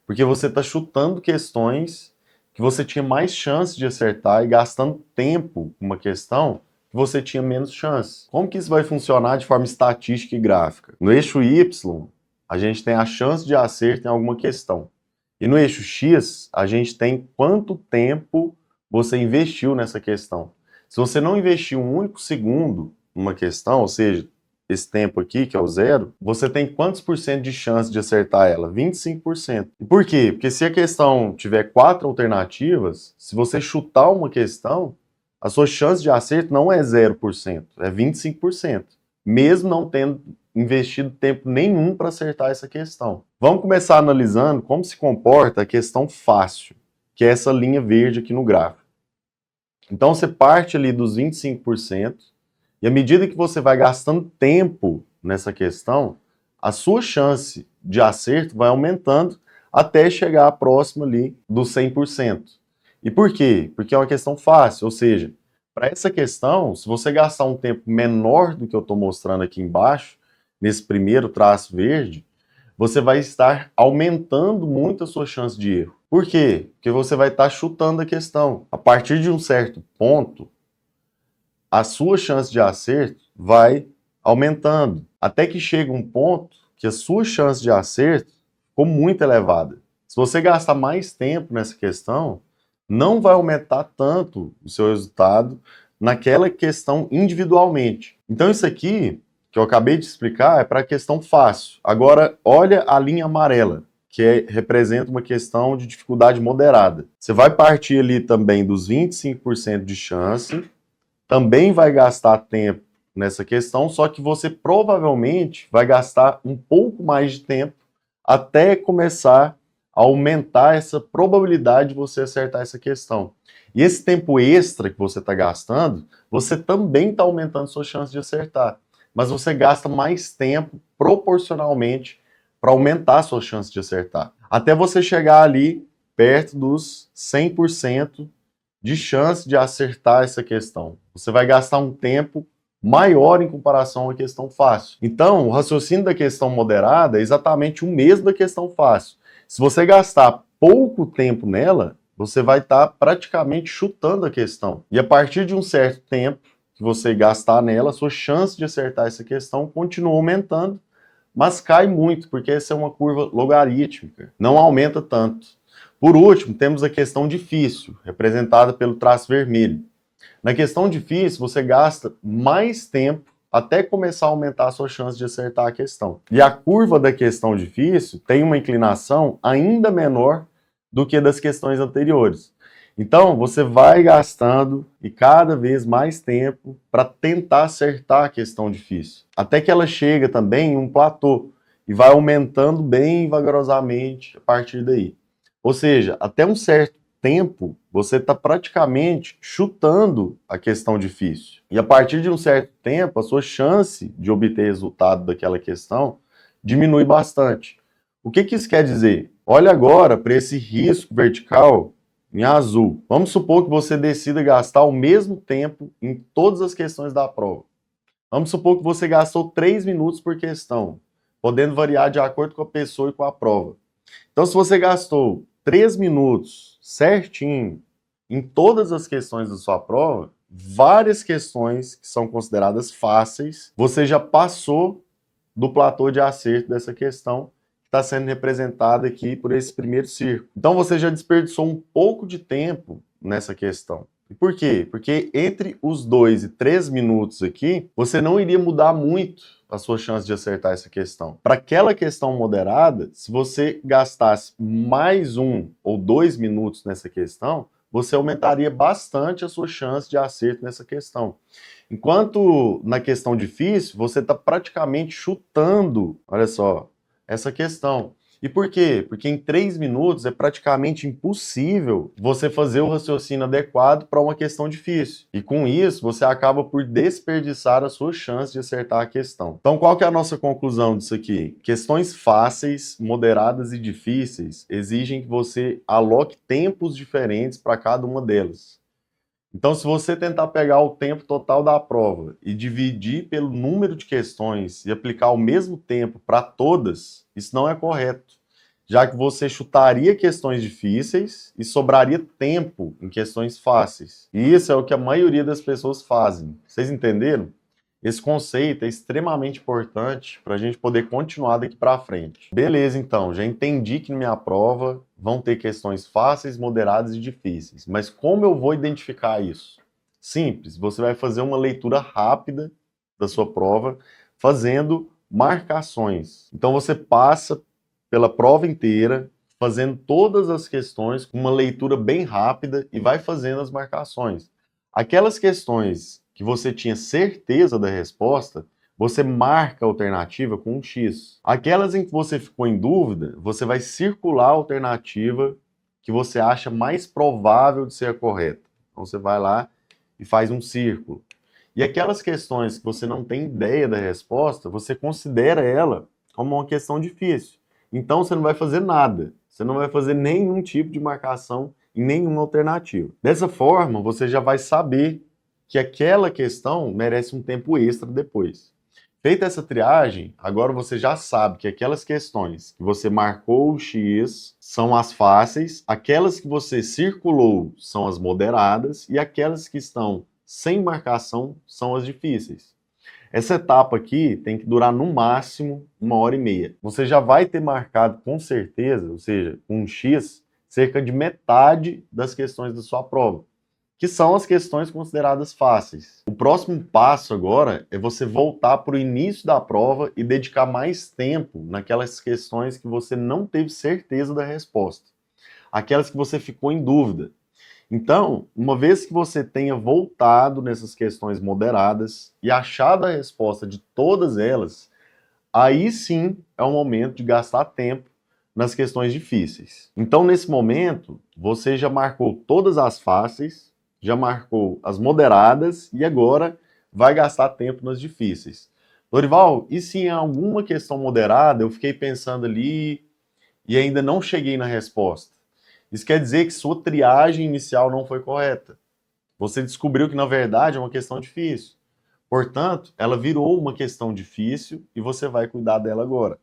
Porque você está chutando questões que você tinha mais chance de acertar e gastando tempo com uma questão que você tinha menos chance. Como que isso vai funcionar de forma estatística e gráfica? No eixo Y, a gente tem a chance de acerto em alguma questão. E no eixo X, a gente tem quanto tempo você investiu nessa questão. Se você não investiu um único segundo numa questão, ou seja, esse tempo aqui, que é o 0, você tem quantos por cento de chance de acertar ela? 25%. E por quê? Porque se a questão tiver 4 alternativas, se você chutar uma questão, a sua chance de acerto não é 0%, é 25%, mesmo não tendo investido tempo nenhum para acertar essa questão. Vamos começar analisando como se comporta a questão fácil, que é essa linha verde aqui no gráfico. Então você parte ali dos 25%, e à medida que você vai gastando tempo nessa questão, a sua chance de acerto vai aumentando até chegar próximo ali dos 100%. E por quê? Porque é uma questão fácil, ou seja, para essa questão, se você gastar um tempo menor do que eu estou mostrando aqui embaixo, nesse primeiro traço verde, você vai estar aumentando muito a sua chance de erro. Por quê? Porque você vai estar chutando a questão. A partir de um certo ponto, a sua chance de acerto vai aumentando, até que chega um ponto que a sua chance de acerto ficou muito elevada. Se você gastar mais tempo nessa questão, não vai aumentar tanto o seu resultado naquela questão individualmente. Então isso aqui, que eu acabei de explicar, é para a questão fácil. Agora, olha a linha amarela, que representa uma questão de dificuldade moderada. Você vai partir ali também dos 25% de chance, também vai gastar tempo nessa questão, só que você provavelmente vai gastar um pouco mais de tempo até começar a aumentar essa probabilidade de você acertar essa questão. E esse tempo extra que você está gastando, você também está aumentando sua chance de acertar, mas você gasta mais tempo proporcionalmente para aumentar a sua chance de acertar, até você chegar ali perto dos 100% de chance de acertar essa questão. Você vai gastar um tempo maior em comparação à questão fácil. Então, o raciocínio da questão moderada é exatamente o mesmo da questão fácil. Se você gastar pouco tempo nela, você vai estar praticamente chutando a questão. E a partir de um certo tempo que você gastar nela, sua chance de acertar essa questão continua aumentando, mas cai muito, porque essa é uma curva logarítmica, não aumenta tanto. Por último, temos a questão difícil, representada pelo traço vermelho. Na questão difícil, você gasta mais tempo até começar a aumentar a sua chance de acertar a questão. E a curva da questão difícil tem uma inclinação ainda menor do que das questões anteriores. Então, você vai gastando e cada vez mais tempo para tentar acertar a questão difícil, até que ela chega também em um platô e vai aumentando bem vagarosamente a partir daí. Ou seja, até um certo tempo, você está praticamente chutando a questão difícil. E a partir de um certo tempo, a sua chance de obter resultado daquela questão diminui bastante. O que isso quer dizer? Olha agora para esse risco vertical em azul. Vamos supor que você decida gastar o mesmo tempo em todas as questões da prova. Vamos supor que você gastou 3 minutos por questão, podendo variar de acordo com a pessoa e com a prova. Então, se você gastou 3 minutos certinho em todas as questões da sua prova, várias questões que são consideradas fáceis, você já passou do platô de acerto dessa questão, que está sendo representada aqui por esse primeiro círculo. Então, você já desperdiçou um pouco de tempo nessa questão. E por quê? Porque entre os 2 e 3 minutos aqui, você não iria mudar muito a sua chance de acertar essa questão. Para aquela questão moderada, se você gastasse mais 1 ou 2 minutos nessa questão, você aumentaria bastante a sua chance de acerto nessa questão. Enquanto na questão difícil, você está praticamente chutando, olha só, essa questão. E por quê? Porque em 3 minutos é praticamente impossível você fazer o raciocínio adequado para uma questão difícil. E com isso, você acaba por desperdiçar a sua chance de acertar a questão. Então, qual que é a nossa conclusão disso aqui? Questões fáceis, moderadas e difíceis exigem que você aloque tempos diferentes para cada uma delas. Então, se você tentar pegar o tempo total da prova e dividir pelo número de questões e aplicar o mesmo tempo para todas, isso não é correto, já que você chutaria questões difíceis e sobraria tempo em questões fáceis. E isso é o que a maioria das pessoas fazem. Vocês entenderam? Esse conceito é extremamente importante para a gente poder continuar daqui para frente. Beleza, então, já entendi que na minha prova vão ter questões fáceis, moderadas e difíceis. Mas como eu vou identificar isso? Simples, você vai fazer uma leitura rápida da sua prova, fazendo marcações. Então você passa pela prova inteira, fazendo todas as questões com uma leitura bem rápida e vai fazendo as marcações. Aquelas questões que você tinha certeza da resposta, você marca a alternativa com um X. Aquelas em que você ficou em dúvida, você vai circular a alternativa que você acha mais provável de ser a correta. Então você vai lá e faz um círculo. E aquelas questões que você não tem ideia da resposta, você considera ela como uma questão difícil. Então você não vai fazer nada. Você não vai fazer nenhum tipo de marcação em nenhuma alternativa. Dessa forma, você já vai saber que aquela questão merece um tempo extra depois. Feita essa triagem, agora você já sabe que aquelas questões que você marcou o X são as fáceis, aquelas que você circulou são as moderadas e aquelas que estão sem marcação são as difíceis. Essa etapa aqui tem que durar no máximo 1h30. Você já vai ter marcado com certeza, ou seja, com um X, cerca de metade das questões da sua prova, que são as questões consideradas fáceis. O próximo passo agora é você voltar para o início da prova e dedicar mais tempo naquelas questões que você não teve certeza da resposta, aquelas que você ficou em dúvida. Então, uma vez que você tenha voltado nessas questões moderadas e achado a resposta de todas elas, aí sim é o momento de gastar tempo nas questões difíceis. Então, nesse momento, você já marcou todas as fáceis, já marcou as moderadas e agora vai gastar tempo nas difíceis. Dorival, e se em alguma questão moderada eu fiquei pensando ali e ainda não cheguei na resposta? Isso quer dizer que sua triagem inicial não foi correta. Você descobriu que, na verdade, é uma questão difícil. Portanto, ela virou uma questão difícil e você vai cuidar dela agora.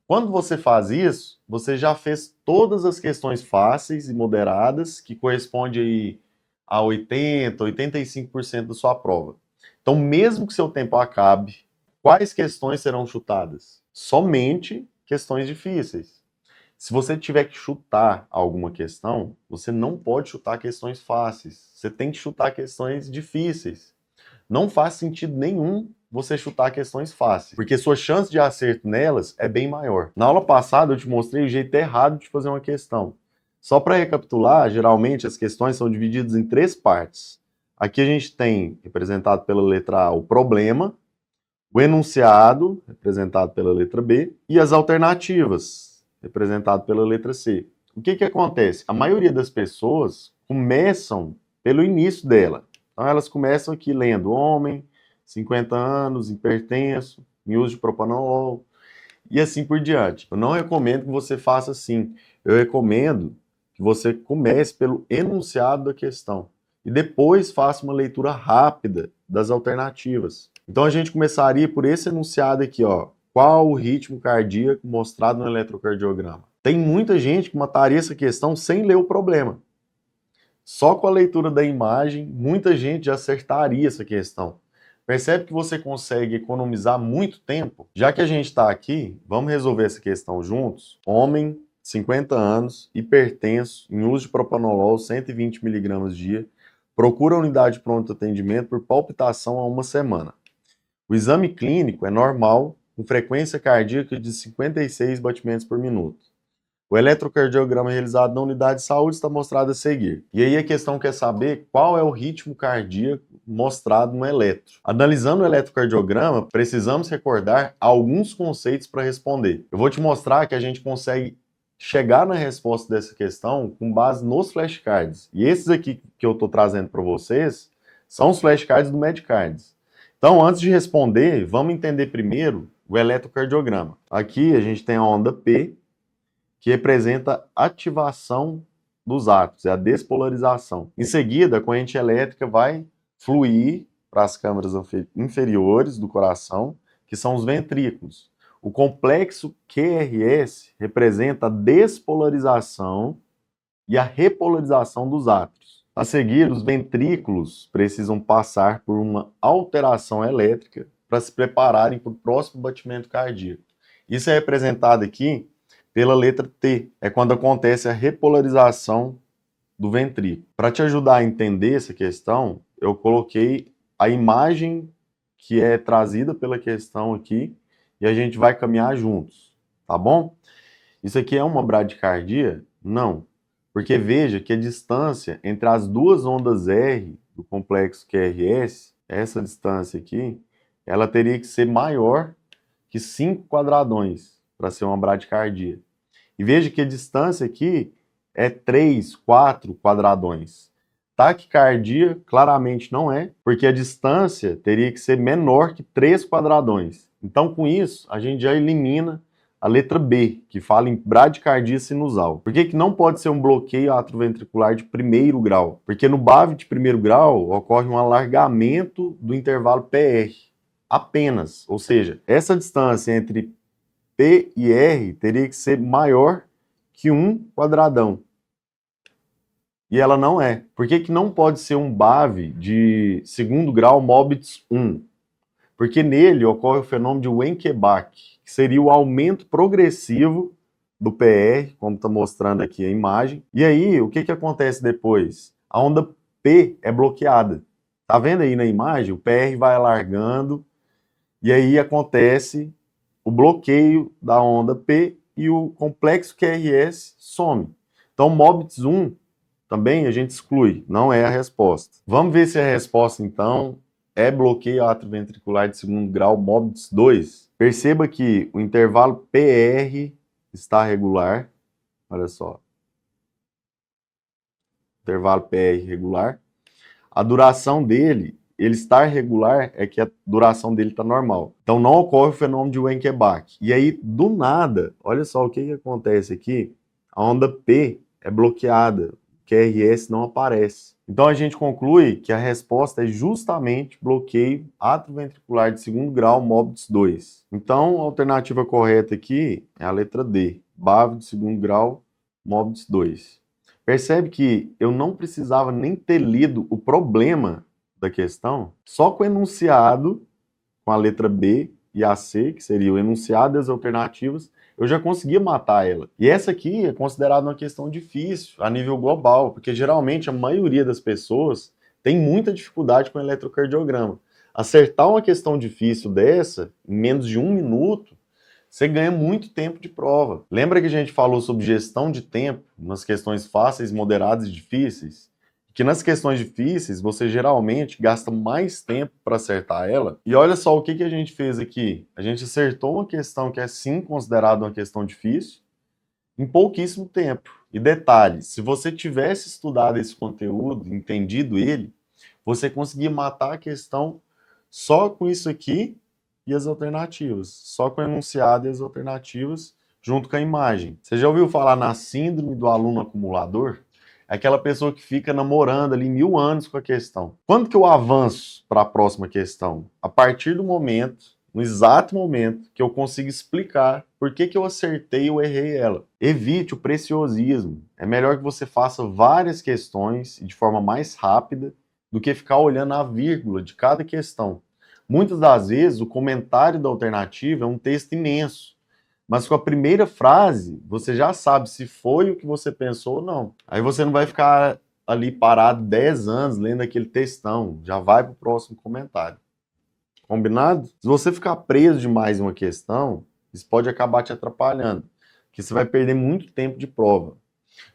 Quando você faz isso, você já fez todas as questões fáceis e moderadas, que corresponde aí a 80, 85% da sua prova. Então, mesmo que seu tempo acabe, quais questões serão chutadas? Somente questões difíceis. Se você tiver que chutar alguma questão, você não pode chutar questões fáceis. Você tem que chutar questões difíceis. não faz sentido nenhum você chutar questões fáceis, porque sua chance de acerto nelas é bem maior. Na aula passada eu te mostrei o jeito errado de fazer uma questão. Só para recapitular, geralmente as questões são divididas em 3 partes. Aqui a gente tem, representado pela letra A, o problema, o enunciado, representado pela letra B, e as alternativas, representado pela letra C. O que acontece? A maioria das pessoas começam pelo início dela. Então elas começam aqui lendo homem, 50 anos, hipertenso, em uso de propanolol, e assim por diante. Eu não recomendo que você faça assim. Eu recomendo que você comece pelo enunciado da questão e depois faça uma leitura rápida das alternativas. Então a gente começaria por esse enunciado aqui, ó. Qual o ritmo cardíaco mostrado no eletrocardiograma? Tem muita gente que mataria essa questão sem ler o problema. Só com a leitura da imagem, muita gente já acertaria essa questão. Percebe que você consegue economizar muito tempo? Já que a gente está aqui, vamos resolver essa questão juntos? Homem, 50 anos, hipertenso, em uso de propanolol, 120 mg dia, procura a unidade de pronto atendimento por palpitação há 1 semana. O exame clínico é normal, com frequência cardíaca de 56 batimentos por minuto. O eletrocardiograma realizado na unidade de saúde está mostrado a seguir. E aí a questão quer saber qual é o ritmo cardíaco mostrado no eletro. Analisando o eletrocardiograma, precisamos recordar alguns conceitos para responder. Eu vou te mostrar que a gente consegue chegar na resposta dessa questão com base nos flashcards. E esses aqui que eu estou trazendo para vocês são os flashcards do Medcards. Então, antes de responder, vamos entender primeiro o eletrocardiograma. Aqui a gente tem a onda P, que representa ativação dos átomos, é a despolarização. Em seguida, a corrente elétrica vai fluir para as câmaras inferiores do coração, que são os ventrículos. O complexo QRS representa a despolarização e a repolarização dos átomos. A seguir, os ventrículos precisam passar por uma alteração elétrica para se prepararem para o próximo batimento cardíaco. Isso é representado aqui pela letra T, é quando acontece a repolarização do ventrículo. Para te ajudar a entender essa questão, eu coloquei a imagem que é trazida pela questão aqui e a gente vai caminhar juntos, tá bom? Isso aqui é uma bradicardia? Não, porque veja que a distância entre as duas ondas R do complexo QRS, essa distância aqui, ela teria que ser maior que 5 quadradões para ser uma bradicardia. E veja que a distância aqui é 3, 4 quadradões. Taquicardia claramente não é, porque a distância teria que ser menor que 3 quadradões. Então, com isso, a gente já elimina a letra B, que fala em bradicardia sinusal. Por que não pode ser um bloqueio atroventricular de 1º grau? Porque no BAV de 1º grau ocorre um alargamento do intervalo PR, apenas. Ou seja, essa distância entre P e R teria que ser maior que 1 quadradão. E ela não é. Por que não pode ser um BAV de 2º grau Mobitz 1? Porque nele ocorre o fenômeno de Wenckebach, que seria o aumento progressivo do PR, como está mostrando aqui a imagem. E aí, o que acontece depois? A onda P é bloqueada. Tá vendo aí na imagem? O PR vai alargando e aí acontece o bloqueio da onda P e o complexo QRS some. Então, Mobitz 1 também a gente exclui, não é a resposta. Vamos ver se a resposta, então, é bloqueio atroventricular de 2º grau Mobitz 2. Perceba que o intervalo PR está regular. Olha só. Intervalo PR regular. A duração dele, ele estar regular, é que a duração dele está normal. Então não ocorre o fenômeno de Wenckebach. E aí, do nada, olha só o que acontece aqui. A onda P é bloqueada, o QRS não aparece. Então a gente conclui que a resposta é justamente bloqueio atroventricular de 2º grau Mobitz 2. Então a alternativa correta aqui é a letra D, BAV de 2º grau Mobitz 2. Percebe que eu não precisava nem ter lido o problema da questão, só com o enunciado, com a letra B e a C, que seria o enunciado das alternativas, eu já conseguia matar ela. E essa aqui é considerada uma questão difícil a nível global, porque geralmente a maioria das pessoas tem muita dificuldade com o eletrocardiograma. Acertar uma questão difícil dessa, em menos de 1 minuto, você ganha muito tempo de prova. Lembra que a gente falou sobre gestão de tempo nas questões fáceis, moderadas e difíceis? Que nas questões difíceis, você geralmente gasta mais tempo para acertar ela. E olha só o que a gente fez aqui. A gente acertou uma questão que é sim considerada uma questão difícil em pouquíssimo tempo. E detalhe, se você tivesse estudado esse conteúdo, entendido ele, você conseguia matar a questão só com isso aqui e as alternativas. Só com o enunciado e as alternativas, junto com a imagem. Você já ouviu falar na síndrome do aluno acumulador? É aquela pessoa que fica namorando ali 1000 anos com a questão. Quando que eu avanço para a próxima questão? A partir do momento, no exato momento, que eu consigo explicar por que eu acertei ou errei ela. Evite o preciosismo. É melhor que você faça várias questões de forma mais rápida do que ficar olhando a vírgula de cada questão. Muitas das vezes, o comentário da alternativa é um texto imenso, mas com a primeira frase, você já sabe se foi o que você pensou ou não. Aí você não vai ficar ali parado 10 anos lendo aquele textão, já vai para o próximo comentário. Combinado? Se você ficar preso demais em uma questão, isso pode acabar te atrapalhando, porque você vai perder muito tempo de prova.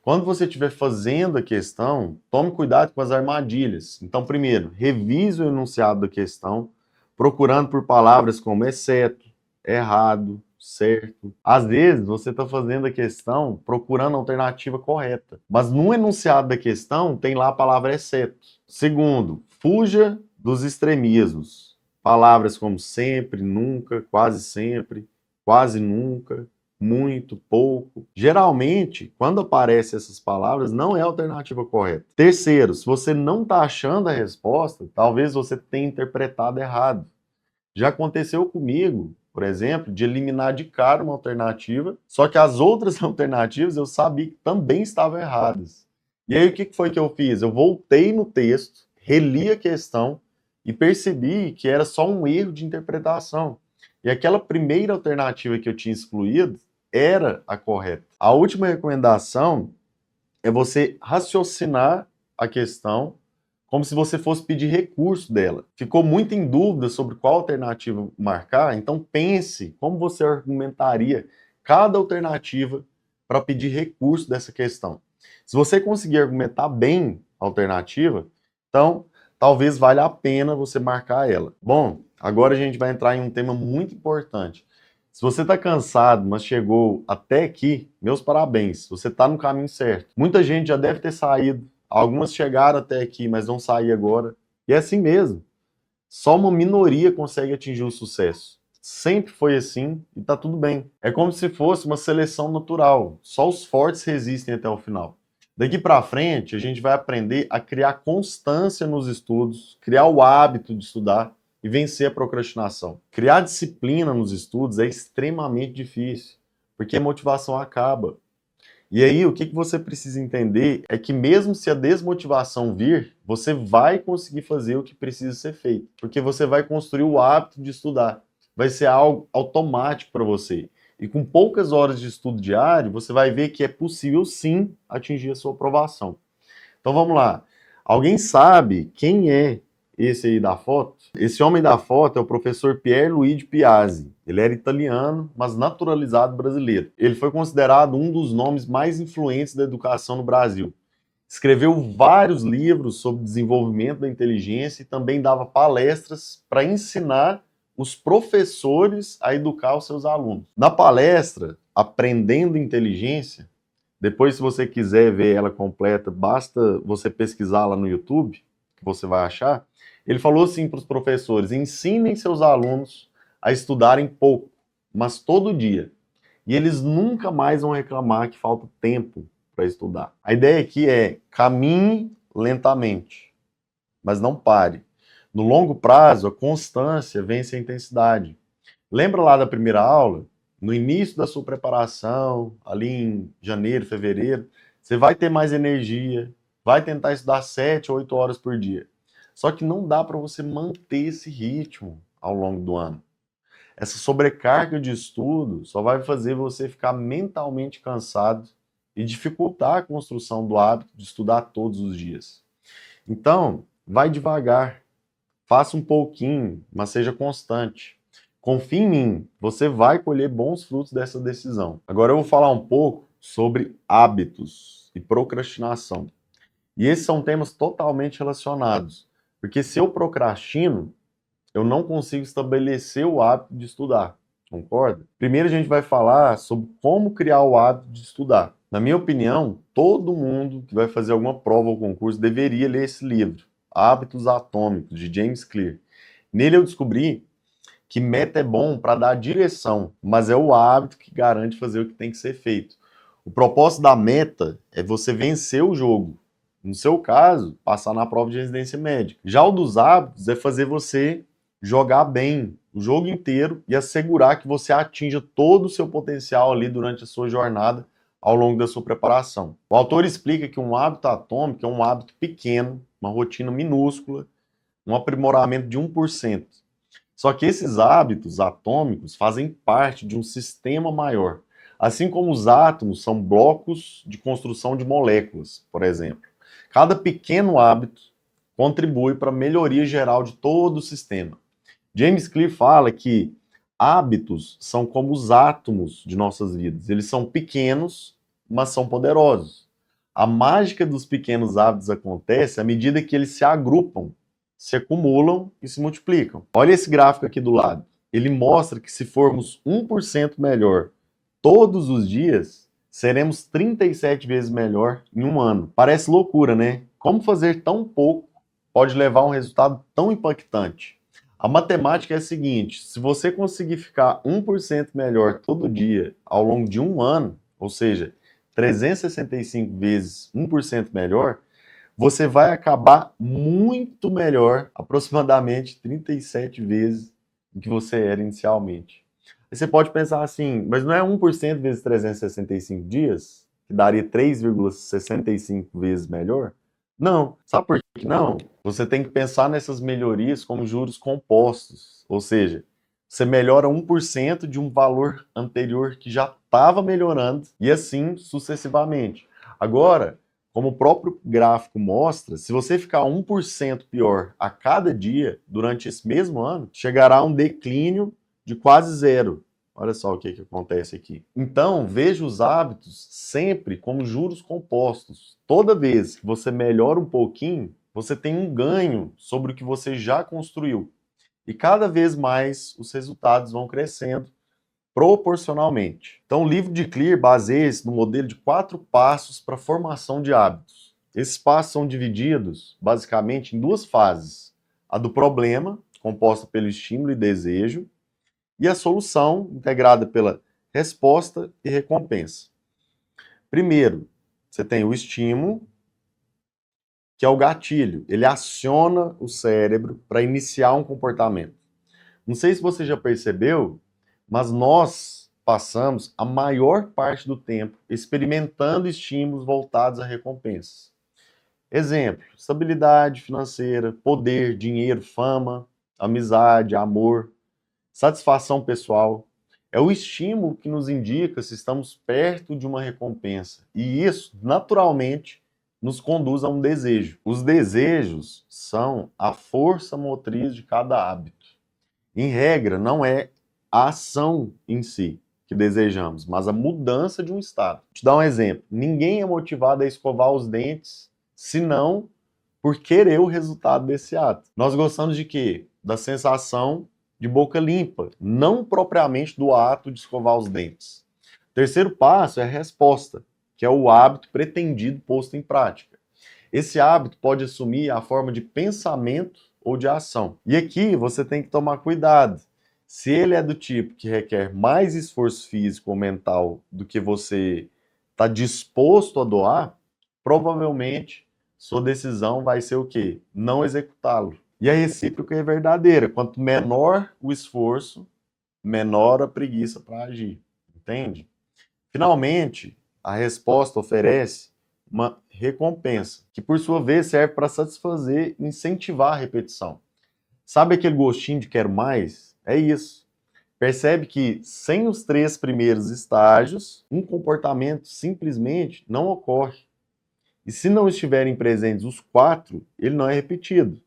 Quando você estiver fazendo a questão, tome cuidado com as armadilhas. Então, primeiro, revise o enunciado da questão, procurando por palavras como exceto, errado, certo. Às vezes, você está fazendo a questão procurando a alternativa correta, mas no enunciado da questão tem lá a palavra exceto. Segundo, fuja dos extremismos. Palavras como sempre, nunca, quase nunca, muito, pouco. Geralmente, quando aparecem essas palavras, não é a alternativa correta. Terceiro, se você não está achando a resposta, talvez você tenha interpretado errado. Já aconteceu comigo, por exemplo, de eliminar de cara uma alternativa, só que as outras alternativas eu sabia que também estavam erradas. E aí o que foi que eu fiz? Eu voltei no texto, reli a questão e percebi que era só um erro de interpretação. E aquela primeira alternativa que eu tinha excluído era a correta. A última recomendação é você raciocinar a questão como se você fosse pedir recurso dela. Ficou muito em dúvida sobre qual alternativa marcar, então pense como você argumentaria cada alternativa para pedir recurso dessa questão. Se você conseguir argumentar bem a alternativa, então talvez valha a pena você marcar ela. Bom, agora a gente vai entrar em um tema muito importante. Se você está cansado, mas chegou até aqui, meus parabéns, você está no caminho certo. Muita gente já deve ter saído, algumas chegaram até aqui, mas vão sair agora. E é assim mesmo. Só uma minoria consegue atingir o sucesso. Sempre foi assim e está tudo bem. É como se fosse uma seleção natural. Só os fortes resistem até o final. Daqui para frente, a gente vai aprender a criar constância nos estudos, criar o hábito de estudar e vencer a procrastinação. Criar disciplina nos estudos é extremamente difícil, porque a motivação acaba. E aí, o que você precisa entender é que mesmo se a desmotivação vir, você vai conseguir fazer o que precisa ser feito, porque você vai construir o hábito de estudar. Vai ser algo automático para você. E com poucas horas de estudo diário, você vai ver que é possível sim atingir a sua aprovação. Então vamos lá. Alguém sabe quem é esse aí da foto? Esse homem da foto é o professor Pierluigi Piazzi. Ele era italiano, mas naturalizado brasileiro. Ele foi considerado um dos nomes mais influentes da educação no Brasil. Escreveu vários livros sobre desenvolvimento da inteligência e também dava palestras para ensinar os professores a educar os seus alunos. Na palestra, Aprendendo Inteligência, depois, se você quiser ver ela completa, basta você pesquisar lá no YouTube, que você vai achar. Ele falou assim para os professores: ensinem seus alunos a estudarem pouco, mas todo dia. E eles nunca mais vão reclamar que falta tempo para estudar. A ideia aqui é caminhe lentamente, mas não pare. No longo prazo, a constância vence a intensidade. Lembra lá da primeira aula? No início da sua preparação, ali em janeiro, fevereiro, você vai ter mais energia, vai tentar estudar 7 ou 8 horas por dia. Só que não dá para você manter esse ritmo ao longo do ano. Essa sobrecarga de estudo só vai fazer você ficar mentalmente cansado e dificultar a construção do hábito de estudar todos os dias. Então, vai devagar. Faça um pouquinho, mas seja constante. Confie em mim, você vai colher bons frutos dessa decisão. Agora eu vou falar um pouco sobre hábitos e procrastinação. E esses são temas totalmente relacionados, porque se eu procrastino, eu não consigo estabelecer o hábito de estudar, concorda? Primeiro a gente vai falar sobre como criar o hábito de estudar. Na minha opinião, todo mundo que vai fazer alguma prova ou concurso deveria ler esse livro, Hábitos Atômicos, de James Clear. Nele eu descobri que meta é bom para dar direção, mas é o hábito que garante fazer o que tem que ser feito. O propósito da meta é você vencer o jogo. No seu caso, passar na prova de residência médica. Já o dos hábitos é fazer você jogar bem o jogo inteiro e assegurar que você atinja todo o seu potencial ali durante a sua jornada ao longo da sua preparação. O autor explica que um hábito atômico é um hábito pequeno, uma rotina minúscula, um aprimoramento de 1%. Só que esses hábitos atômicos fazem parte de um sistema maior. Assim como os átomos são blocos de construção de moléculas, por exemplo. Cada pequeno hábito contribui para a melhoria geral de todo o sistema. James Clear fala que hábitos são como os átomos de nossas vidas. Eles são pequenos, mas são poderosos. A mágica dos pequenos hábitos acontece à medida que eles se agrupam, se acumulam e se multiplicam. Olha esse gráfico aqui do lado. Ele mostra que se formos 1% melhor todos os dias, seremos 37 vezes melhor em um ano. Parece loucura, né? Como fazer tão pouco pode levar a um resultado tão impactante? A matemática é a seguinte: se você conseguir ficar 1% melhor todo dia ao longo de um ano, ou seja, 365 vezes 1% melhor, você vai acabar muito melhor, aproximadamente 37 vezes do que você era inicialmente. Aí você pode pensar assim, mas não é 1% vezes 365 dias, que daria 3,65 vezes melhor? Não. Sabe por que não? Você tem que pensar nessas melhorias como juros compostos, ou seja, você melhora 1% de um valor anterior que já estava melhorando e assim sucessivamente. Agora, como o próprio gráfico mostra, se você ficar 1% pior a cada dia durante esse mesmo ano, chegará a um declínio de quase zero. Olha só o que acontece aqui. Então, veja os hábitos sempre como juros compostos. Toda vez que você melhora um pouquinho, você tem um ganho sobre o que você já construiu. E cada vez mais os resultados vão crescendo proporcionalmente. Então, o livro de Clear baseia-se no modelo de 4 passos para a formação de hábitos. Esses passos são divididos, basicamente, em 2 fases. A do problema, composta pelo estímulo e desejo, e a solução, integrada pela resposta e recompensa. Primeiro, você tem o estímulo, que é o gatilho. Ele aciona o cérebro para iniciar um comportamento. Não sei se você já percebeu, mas nós passamos a maior parte do tempo experimentando estímulos voltados a recompensas. Exemplo: estabilidade financeira, poder, dinheiro, fama, amizade, amor, satisfação pessoal. É o estímulo que nos indica se estamos perto de uma recompensa. E isso, naturalmente, nos conduz a um desejo. Os desejos são a força motriz de cada hábito. Em regra, não é a ação em si que desejamos, mas a mudança de um estado. Vou te dar um exemplo. Ninguém é motivado a escovar os dentes, senão por querer o resultado desse ato. Nós gostamos de quê? Da sensação de boca limpa, não propriamente do ato de escovar os dentes. O terceiro passo é a resposta, que é o hábito pretendido posto em prática. Esse hábito pode assumir a forma de pensamento ou de ação. E aqui você tem que tomar cuidado. Se ele é do tipo que requer mais esforço físico ou mental do que você está disposto a doar, provavelmente sua decisão vai ser o quê? Não executá-lo. E a recíproca é verdadeira. Quanto menor o esforço, menor a preguiça para agir. Entende? Finalmente, a resposta oferece uma recompensa, que por sua vez serve para satisfazer e incentivar a repetição. Sabe aquele gostinho de quero mais? É isso. Percebe que sem os 3 primeiros estágios, um comportamento simplesmente não ocorre. E se não estiverem presentes os 4, ele não é repetido.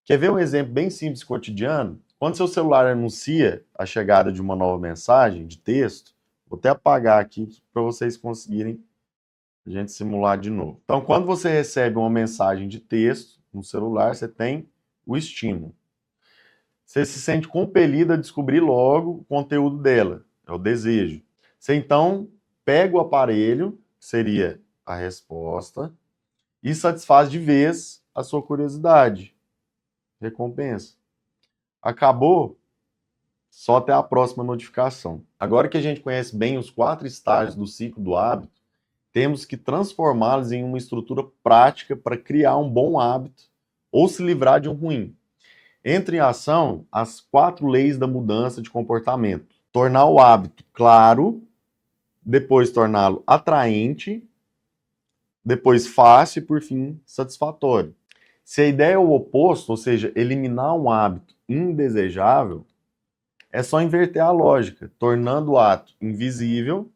Quer ver um exemplo bem simples cotidiano? Quando seu celular anuncia a chegada de uma nova mensagem de texto, vou até apagar aqui para vocês conseguirem a gente simular de novo. Então, quando você recebe uma mensagem de texto no celular, você tem o estímulo. Você se sente compelido a descobrir logo o conteúdo dela, é o desejo. Você então pega o aparelho, que seria a resposta, e satisfaz de vez a sua curiosidade. Recompensa. Acabou? Só até a próxima notificação. Agora que a gente conhece bem os 4 estágios do ciclo do hábito, temos que transformá-los em uma estrutura prática para criar um bom hábito ou se livrar de um ruim. Entra em ação as 4 leis da mudança de comportamento. Tornar o hábito claro, depois torná-lo atraente, depois fácil e, por fim, satisfatório. Se a ideia é o oposto, ou seja, eliminar um hábito indesejável, é só inverter a lógica, tornando o ato invisível,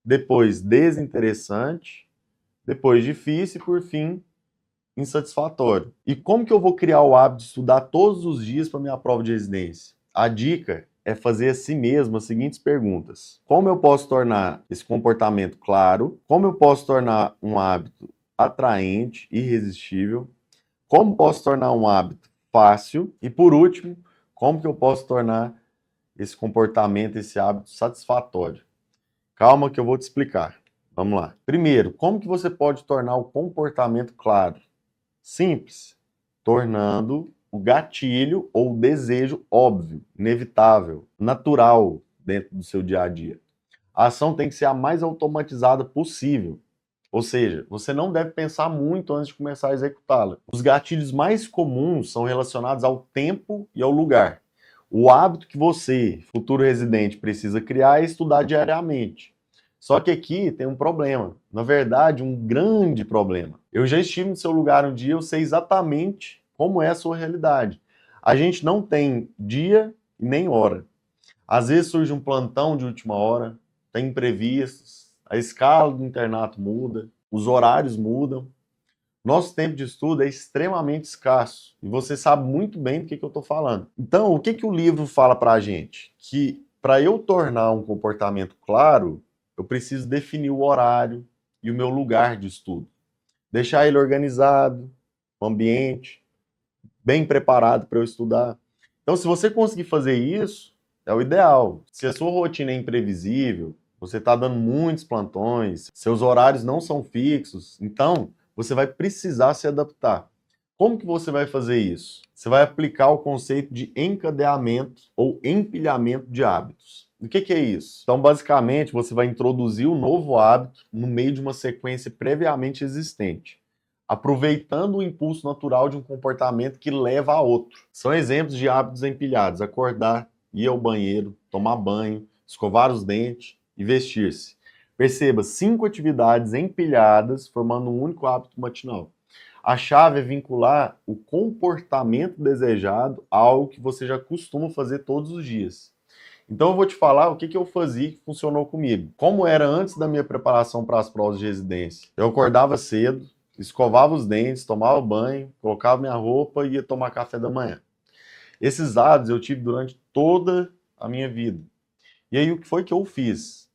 depois desinteressante, depois difícil e, por fim, insatisfatório. E como que eu vou criar o hábito de estudar todos os dias para minha prova de residência? A dica é fazer a si mesmo as seguintes perguntas. Como eu posso tornar esse comportamento claro? Como eu posso tornar um hábito atraente, irresistível? Como posso tornar um hábito fácil? E por último, como que eu posso tornar esse comportamento, esse hábito satisfatório? Calma que eu vou te explicar. Vamos lá. Primeiro, como que você pode tornar o comportamento claro? Simples, tornando o gatilho ou o desejo óbvio, inevitável, natural dentro do seu dia a dia. A ação tem que ser a mais automatizada possível. Ou seja, você não deve pensar muito antes de começar a executá-la. Os gatilhos mais comuns são relacionados ao tempo e ao lugar. O hábito que você, futuro residente, precisa criar é estudar diariamente. Só que aqui tem um problema. Na verdade, um grande problema. Eu já estive no seu lugar um dia, eu sei exatamente como é a sua realidade. A gente não tem dia e nem hora. Às vezes surge um plantão de última hora, tem imprevistos, a escala do internato muda, os horários mudam. Nosso tempo de estudo é extremamente escasso e você sabe muito bem do que eu estou falando. Então, o que o livro fala para a gente? Que para eu tornar um comportamento claro, eu preciso definir o horário e o meu lugar de estudo. Deixar ele organizado, o ambiente, bem preparado para eu estudar. Então, se você conseguir fazer isso, é o ideal. Se a sua rotina é imprevisível, você está dando muitos plantões, seus horários não são fixos, então você vai precisar se adaptar. Como que você vai fazer isso? Você vai aplicar o conceito de encadeamento ou empilhamento de hábitos. O que é isso? Então, basicamente, você vai introduzir um novo hábito no meio de uma sequência previamente existente, aproveitando o impulso natural de um comportamento que leva a outro. São exemplos de hábitos empilhados: acordar, ir ao banheiro, tomar banho, escovar os dentes e vestir-se. Perceba, 5 atividades empilhadas formando um único hábito matinal. A chave é vincular o comportamento desejado a algo que você já costuma fazer todos os dias. Então eu vou te falar o que eu fazia que funcionou comigo. Como era antes da minha preparação para as provas de residência. Eu acordava cedo, escovava os dentes, tomava banho, colocava minha roupa e ia tomar café da manhã. Esses hábitos eu tive durante toda a minha vida. E aí o que foi que eu fiz?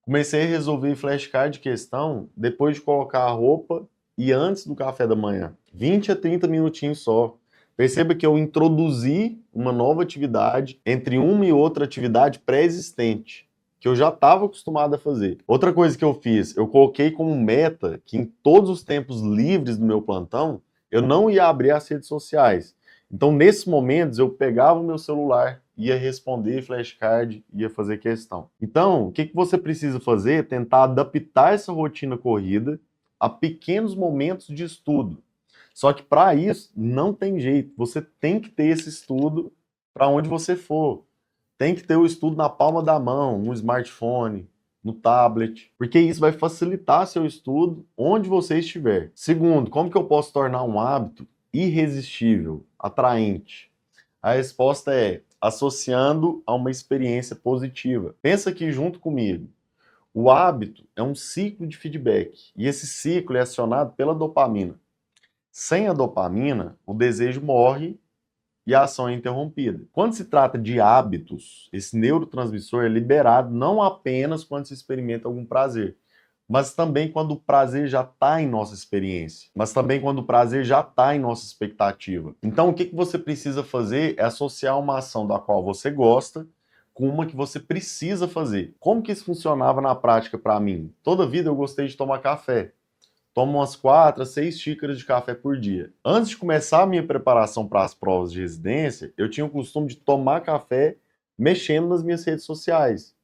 Comecei a resolver flashcard de questão depois de colocar a roupa e antes do café da manhã. 20 a 30 minutinhos só. Perceba que eu introduzi uma nova atividade entre uma e outra atividade pré-existente, que eu já estava acostumado a fazer. Outra coisa que eu fiz, eu coloquei como meta que em todos os tempos livres do meu plantão, eu não ia abrir as redes sociais. Então, nesses momentos, eu pegava o meu celular, ia responder flashcard, ia fazer questão. Então, o que você precisa fazer? Tentar adaptar essa rotina corrida a pequenos momentos de estudo. Só que para isso não tem jeito, você tem que ter esse estudo para onde você for. Tem que ter o estudo na palma da mão, no smartphone, no tablet, porque isso vai facilitar seu estudo onde você estiver. Segundo, como que eu posso tornar um hábito irresistível, atraente? A resposta é associando a uma experiência positiva. Pensa aqui junto comigo. O hábito é um ciclo de feedback e esse ciclo é acionado pela dopamina. Sem a dopamina, o desejo morre e a ação é interrompida. Quando se trata de hábitos, esse neurotransmissor é liberado não apenas quando se experimenta algum prazer, mas também quando o prazer já está em nossa experiência, mas também quando o prazer já está em nossa expectativa. Então, o que você precisa fazer é associar uma ação da qual você gosta com uma que você precisa fazer. Como que isso funcionava na prática para mim? Toda vida eu gostei de tomar café. Tomo umas 4 a 6 xícaras de café por dia. Antes de começar a minha preparação para as provas de residência, eu tinha o costume de tomar café mexendo nas minhas redes sociais.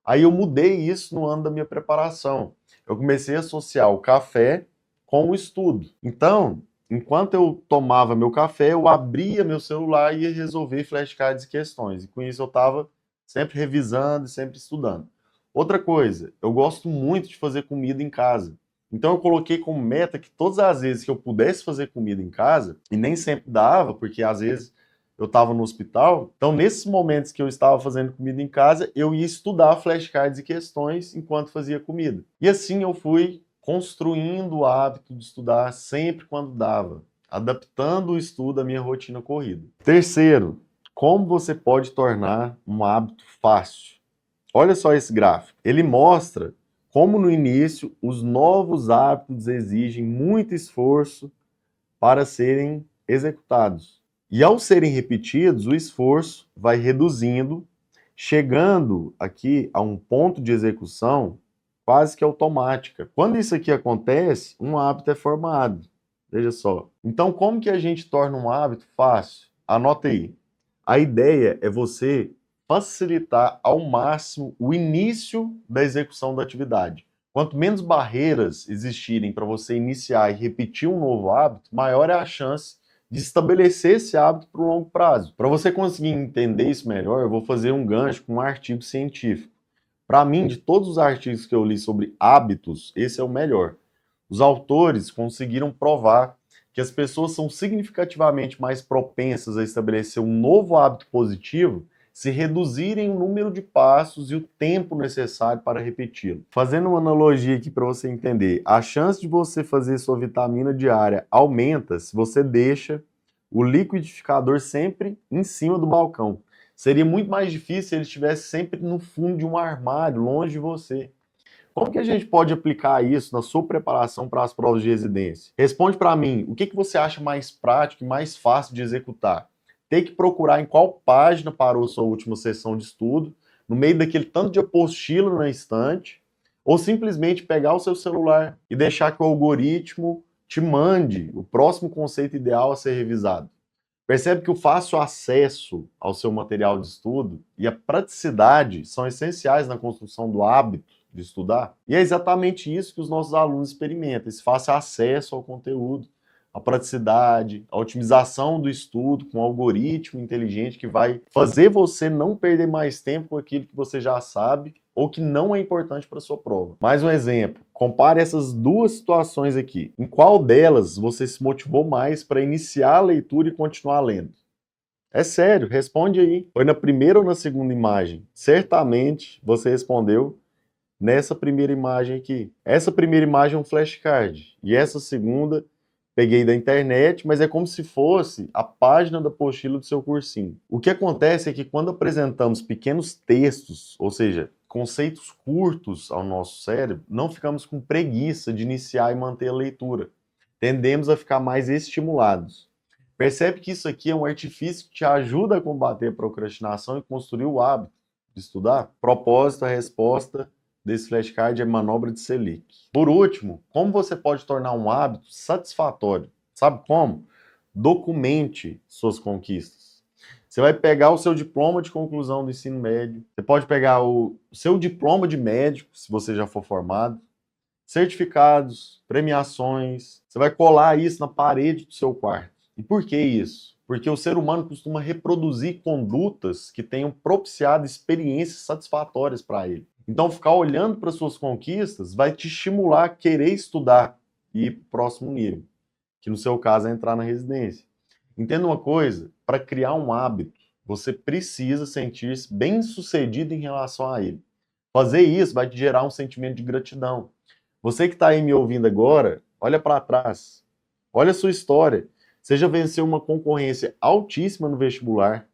Aí eu mudei isso no ano da minha preparação. Eu comecei a associar o café com o estudo. Então, enquanto eu tomava meu café, eu abria meu celular e ia resolver flashcards e questões. E com isso eu estava sempre revisando e sempre estudando. Outra coisa, eu gosto muito de fazer comida em casa. Então eu coloquei como meta que todas as vezes que eu pudesse fazer comida em casa, e nem sempre dava, porque às vezes eu estava no hospital, então nesses momentos que eu estava fazendo comida em casa, eu ia estudar flashcards e questões enquanto fazia comida. E assim eu fui construindo o hábito de estudar sempre quando dava, adaptando o estudo à minha rotina corrida. Terceiro, como você pode tornar um hábito fácil? Olha só esse gráfico. Ele mostra como no início os novos hábitos exigem muito esforço para serem executados. E ao serem repetidos, o esforço vai reduzindo, chegando aqui a um ponto de execução quase que automática. Quando isso aqui acontece, um hábito é formado. Veja só. Então, como que a gente torna um hábito fácil? Anota aí. A ideia é você facilitar ao máximo o início da execução da atividade. Quanto menos barreiras existirem para você iniciar e repetir um novo hábito, maior é a chance de estabelecer esse hábito para o longo prazo. Para você conseguir entender isso melhor, eu vou fazer um gancho com um artigo científico. Para mim, de todos os artigos que eu li sobre hábitos, esse é o melhor. Os autores conseguiram provar que as pessoas são significativamente mais propensas a estabelecer um novo hábito positivo se reduzirem o número de passos e o tempo necessário para repeti-lo. Fazendo uma analogia aqui para você entender, a chance de você fazer sua vitamina diária aumenta se você deixa o liquidificador sempre em cima do balcão. Seria muito mais difícil se ele estivesse sempre no fundo de um armário, longe de você. Como que a gente pode aplicar isso na sua preparação para as provas de residência? Responde para mim, o que você acha mais prático e mais fácil de executar? Ter que procurar em qual página parou sua última sessão de estudo, no meio daquele tanto de apostila na estante, ou simplesmente pegar o seu celular e deixar que o algoritmo te mande o próximo conceito ideal a ser revisado. Percebe que o fácil acesso ao seu material de estudo e a praticidade são essenciais na construção do hábito de estudar? E é exatamente isso que os nossos alunos experimentam, esse fácil acesso ao conteúdo, a praticidade, a otimização do estudo com um algoritmo inteligente que vai fazer você não perder mais tempo com aquilo que você já sabe ou que não é importante para a sua prova. Mais um exemplo, compare essas duas situações aqui. Em qual delas você se motivou mais para iniciar a leitura e continuar lendo? É sério, responde aí. Foi na primeira ou na segunda imagem? Certamente você respondeu nessa primeira imagem aqui. Essa primeira imagem é um flashcard e essa segunda peguei da internet, mas é como se fosse a página da apostila do seu cursinho. O que acontece é que quando apresentamos pequenos textos, ou seja, conceitos curtos ao nosso cérebro, não ficamos com preguiça de iniciar e manter a leitura. Tendemos a ficar mais estimulados. Percebe que isso aqui é um artifício que te ajuda a combater a procrastinação e construir o hábito de estudar? Propósito, a resposta desse flashcard é manobra de Selick. Por último, como você pode tornar um hábito satisfatório? Sabe como? Documente suas conquistas. Você vai pegar o seu diploma de conclusão do ensino médio, você pode pegar o seu diploma de médico, se você já for formado, certificados, premiações, você vai colar isso na parede do seu quarto. E por que isso? Porque o ser humano costuma reproduzir condutas que tenham propiciado experiências satisfatórias para ele. Então, ficar olhando para suas conquistas vai te estimular a querer estudar e ir para o próximo nível, que no seu caso é entrar na residência. Entenda uma coisa, para criar um hábito, você precisa sentir-se bem-sucedido em relação a ele. Fazer isso vai te gerar um sentimento de gratidão. Você que está aí me ouvindo agora, olha para trás. Olha a sua história. Você já venceu uma concorrência altíssima no vestibular.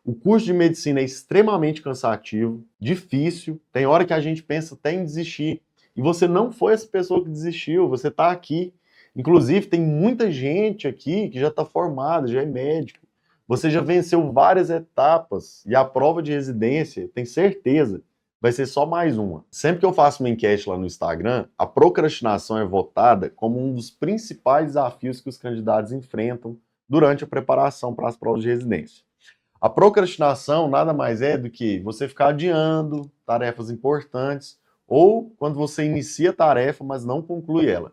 O curso de medicina é extremamente cansativo, difícil. Tem hora que a gente pensa até em desistir. E você não foi essa pessoa que desistiu, você está aqui. Inclusive, tem muita gente aqui que já está formada, já é médico. Você já venceu várias etapas e a prova de residência, tem certeza, vai ser só mais uma. Sempre que eu faço uma enquete lá no Instagram, a procrastinação é votada como um dos principais desafios que os candidatos enfrentam durante a preparação para as provas de residência. A procrastinação nada mais é do que você ficar adiando tarefas importantes ou quando você inicia a tarefa, mas não conclui ela.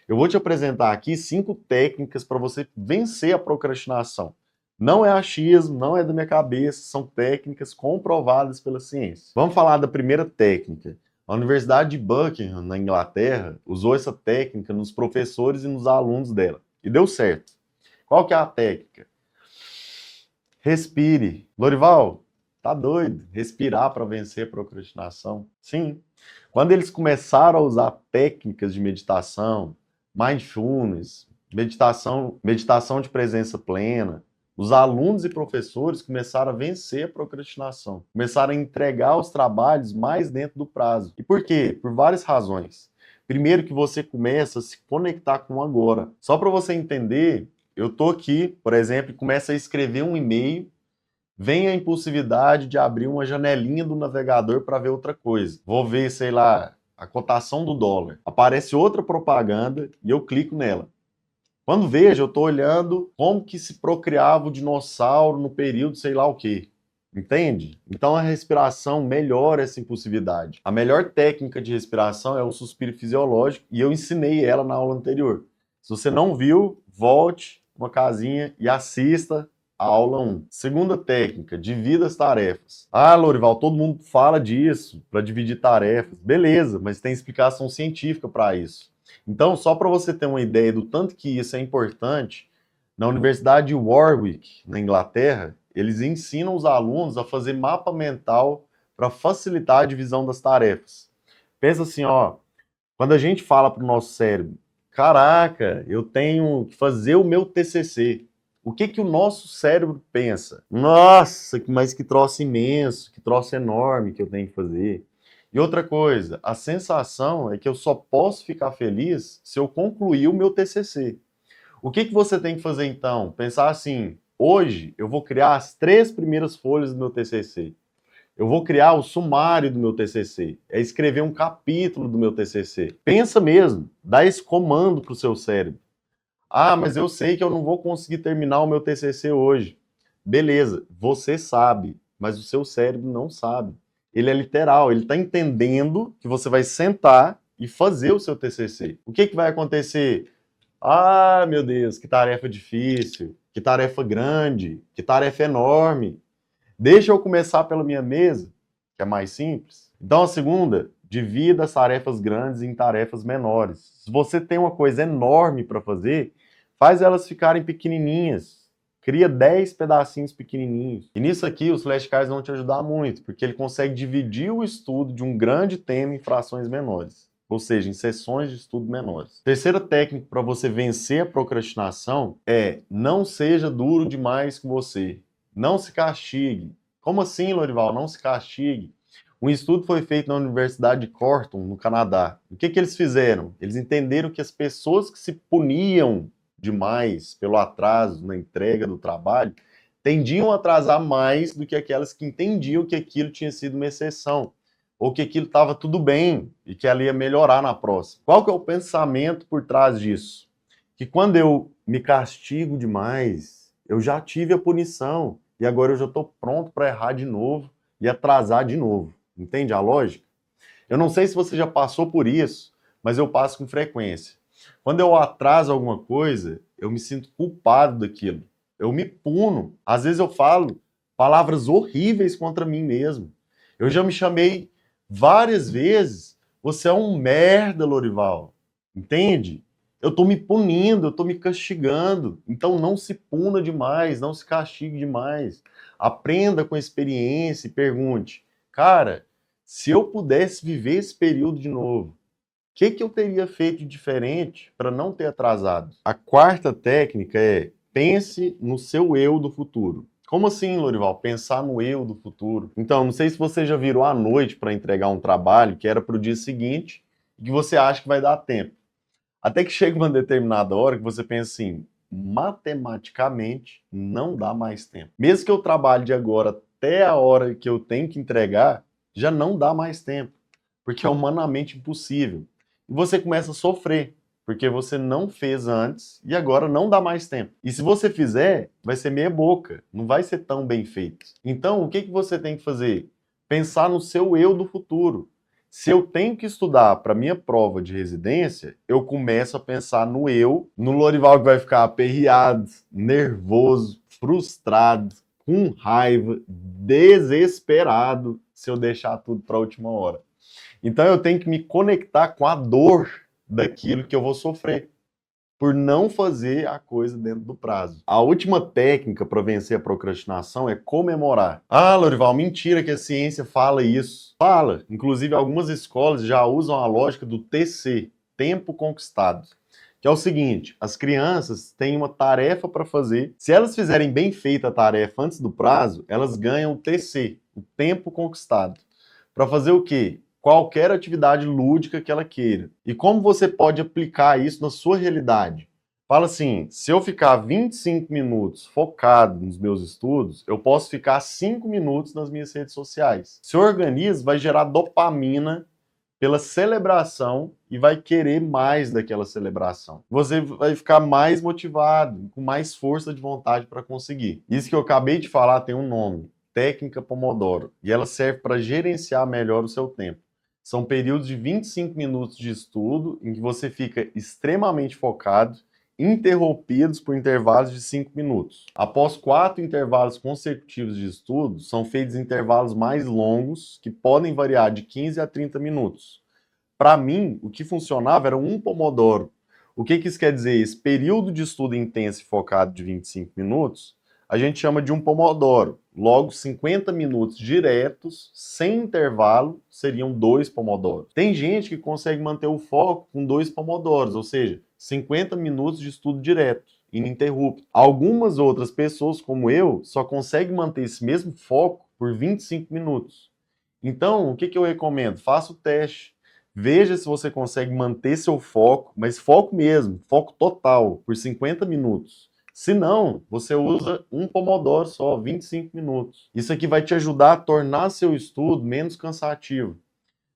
Eu vou te apresentar aqui 5 técnicas para você vencer a procrastinação. Não é achismo, não é da minha cabeça, são técnicas comprovadas pela ciência. Vamos falar da primeira técnica. A Universidade de Buckingham, na Inglaterra, usou essa técnica nos professores e nos alunos dela. E deu certo. Qual que é a técnica? Respire. Lorival, tá doido? Respirar para vencer a procrastinação? Sim. Quando eles começaram a usar técnicas de meditação, mindfulness, meditação de presença plena, os alunos e professores começaram a vencer a procrastinação, começaram a entregar os trabalhos mais dentro do prazo. E por quê? Por várias razões. Primeiro que você começa a se conectar com o agora. Só para você entender, eu tô aqui, por exemplo, e começo a escrever um e-mail, vem a impulsividade de abrir uma janelinha do navegador para ver outra coisa. Vou ver, sei lá, a cotação do dólar. Aparece outra propaganda e eu clico nela. Quando vejo, eu estou olhando como que se procriava o dinossauro no período sei lá o quê. Entende? Então a respiração melhora essa impulsividade. A melhor técnica de respiração é o suspiro fisiológico e eu ensinei ela na aula anterior. Se você não viu, volte uma casinha e assista a aula 1. Segunda técnica, divida as tarefas. Ah, Lorival, todo mundo fala disso, para dividir tarefas. Beleza, mas tem explicação científica para isso. Então, só para você ter uma ideia do tanto que isso é importante, na Universidade de Warwick, na Inglaterra, eles ensinam os alunos a fazer mapa mental para facilitar a divisão das tarefas. Pensa assim, ó, quando a gente fala para o nosso cérebro, caraca, eu tenho que fazer o meu TCC. O que que o nosso cérebro pensa? Nossa, mas que troço imenso, que troço enorme que eu tenho que fazer. E outra coisa, a sensação é que eu só posso ficar feliz se eu concluir o meu TCC. O que que você tem que fazer então? Pensar assim, hoje eu vou criar as 3 primeiras folhas do meu TCC. Eu vou criar o sumário do meu TCC. É escrever um capítulo do meu TCC. Pensa mesmo, dá esse comando para o seu cérebro. Ah, mas eu sei que eu não vou conseguir terminar o meu TCC hoje. Beleza, você sabe, mas o seu cérebro não sabe. Ele é literal, ele está entendendo que você vai sentar e fazer o seu TCC. O que que vai acontecer? Ah, meu Deus, que tarefa difícil, que tarefa grande, que tarefa enorme. Deixa eu começar pela minha mesa, que é mais simples. Então, a segunda, divida as tarefas grandes em tarefas menores. Se você tem uma coisa enorme para fazer, faz elas ficarem pequenininhas. Cria 10 pedacinhos pequenininhos. E nisso aqui, os flashcards vão te ajudar muito, porque ele consegue dividir o estudo de um grande tema em frações menores. Ou seja, em sessões de estudo menores. Terceira técnica para você vencer a procrastinação é não seja duro demais com você. Não se castigue. Como assim, Lorival? Não se castigue. Um estudo foi feito na Universidade de Cornell, no Canadá. O que que eles fizeram? Eles entenderam que as pessoas que se puniam demais pelo atraso na entrega do trabalho tendiam a atrasar mais do que aquelas que entendiam que aquilo tinha sido uma exceção ou que aquilo estava tudo bem e que ela ia melhorar na próxima. Qual que é o pensamento por trás disso? Que quando eu me castigo demais, eu já tive a punição e agora eu já estou pronto para errar de novo e atrasar de novo. Entende a lógica? Eu não sei se você já passou por isso, mas eu passo com frequência. Quando eu atraso alguma coisa, eu me sinto culpado daquilo. Eu me puno. Às vezes eu falo palavras horríveis contra mim mesmo. Eu já me chamei várias vezes. Você é um merda, Lorival. Entende? Eu tô me punindo, eu tô me castigando. Então não se puna demais, não se castigue demais. Aprenda com a experiência e pergunte: cara, se eu pudesse viver esse período de novo, o que eu teria feito de diferente para não ter atrasado? A quarta técnica é pense no seu eu do futuro. Como assim, Lorival? Pensar no eu do futuro? Então, não sei se você já virou à noite para entregar um trabalho que era para o dia seguinte e que você acha que vai dar tempo. Até que chega uma determinada hora que você pensa assim, matematicamente não dá mais tempo. Mesmo que eu trabalhe de agora até a hora que eu tenho que entregar, já não dá mais tempo, porque é humanamente impossível. E você começa a sofrer, porque você não fez antes e agora não dá mais tempo. E se você fizer, vai ser meia boca, não vai ser tão bem feito. Então, o que você tem que fazer? Pensar no seu eu do futuro. Se eu tenho que estudar para minha prova de residência, eu começo a pensar no eu, no Lorival que vai ficar aperreado, nervoso, frustrado, com raiva, desesperado se eu deixar tudo para a última hora. Então eu tenho que me conectar com a dor daquilo que eu vou sofrer por não fazer a coisa dentro do prazo. A última técnica para vencer a procrastinação é comemorar. Ah, Lorival, mentira que a ciência fala isso. Fala. Inclusive, algumas escolas já usam a lógica do TC, tempo conquistado. Que é o seguinte, as crianças têm uma tarefa para fazer. Se elas fizerem bem feita a tarefa antes do prazo, elas ganham o TC, o tempo conquistado. Para fazer o quê? Qualquer atividade lúdica que ela queira. E como você pode aplicar isso na sua realidade? Fala assim, se eu ficar 25 minutos focado nos meus estudos, eu posso ficar 5 minutos nas minhas redes sociais. Seu organismo vai gerar dopamina pela celebração e vai querer mais daquela celebração. Você vai ficar mais motivado, com mais força de vontade para conseguir. Isso que eu acabei de falar tem um nome, técnica Pomodoro, e ela serve para gerenciar melhor o seu tempo. São períodos de 25 minutos de estudo em que você fica extremamente focado, interrompidos por intervalos de 5 minutos. Após 4 intervalos consecutivos de estudo, são feitos intervalos mais longos, que podem variar de 15 a 30 minutos. Para mim, o que funcionava era um Pomodoro. O que isso quer dizer? Esse período de estudo intenso e focado de 25 minutos, a gente chama de um Pomodoro. Logo, 50 minutos diretos, sem intervalo, seriam 2 Pomodoros. Tem gente que consegue manter o foco com 2 Pomodoros, ou seja, 50 minutos de estudo direto, ininterrupto. Algumas outras pessoas, como eu, só conseguem manter esse mesmo foco por 25 minutos. Então, o que eu recomendo? Faça o teste. Veja se você consegue manter seu foco, mas foco mesmo, foco total, por 50 minutos. Se não, você usa um Pomodoro só, 25 minutos. Isso aqui vai te ajudar a tornar seu estudo menos cansativo.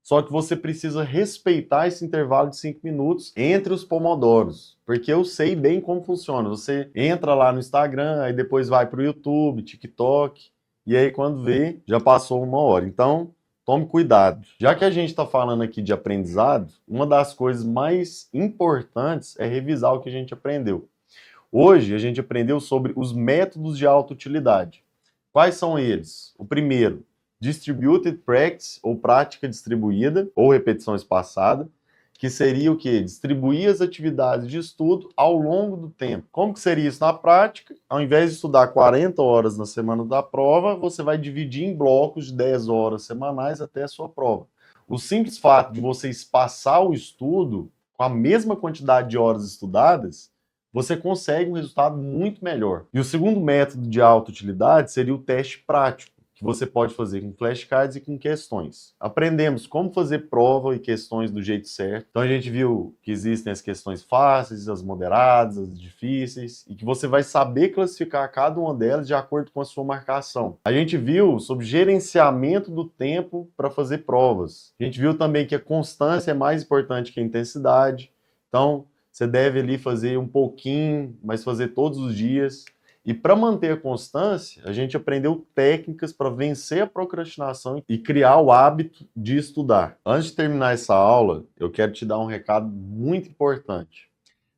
Só que você precisa respeitar esse intervalo de 5 minutos entre os Pomodoros, porque eu sei bem como funciona. Você entra lá no Instagram, aí depois vai para o YouTube, TikTok, e aí quando vê, já passou 1 hora. Então, tome cuidado. Já que a gente está falando aqui de aprendizado, uma das coisas mais importantes é revisar o que a gente aprendeu. Hoje a gente aprendeu sobre os métodos de autoutilidade. Quais são eles? O primeiro, Distributed Practice, ou prática distribuída, ou repetição espaçada, que seria o quê? Distribuir as atividades de estudo ao longo do tempo. Como que seria isso na prática? Ao invés de estudar 40 horas na semana da prova, você vai dividir em blocos de 10 horas semanais até a sua prova. O simples fato de você espaçar o estudo com a mesma quantidade de horas estudadas, você consegue um resultado muito melhor. E o segundo método de autoutilidade seria o teste prático, que você pode fazer com flashcards e com questões. Aprendemos como fazer prova e questões do jeito certo. Então a gente viu que existem as questões fáceis, as moderadas, as difíceis, e que você vai saber classificar cada uma delas de acordo com a sua marcação. A gente viu sobre gerenciamento do tempo para fazer provas. A gente viu também que a constância é mais importante que a intensidade. Então, você deve ali fazer um pouquinho, mas fazer todos os dias. E para manter a constância, a gente aprendeu técnicas para vencer a procrastinação e criar o hábito de estudar. Antes de terminar essa aula, eu quero te dar um recado muito importante.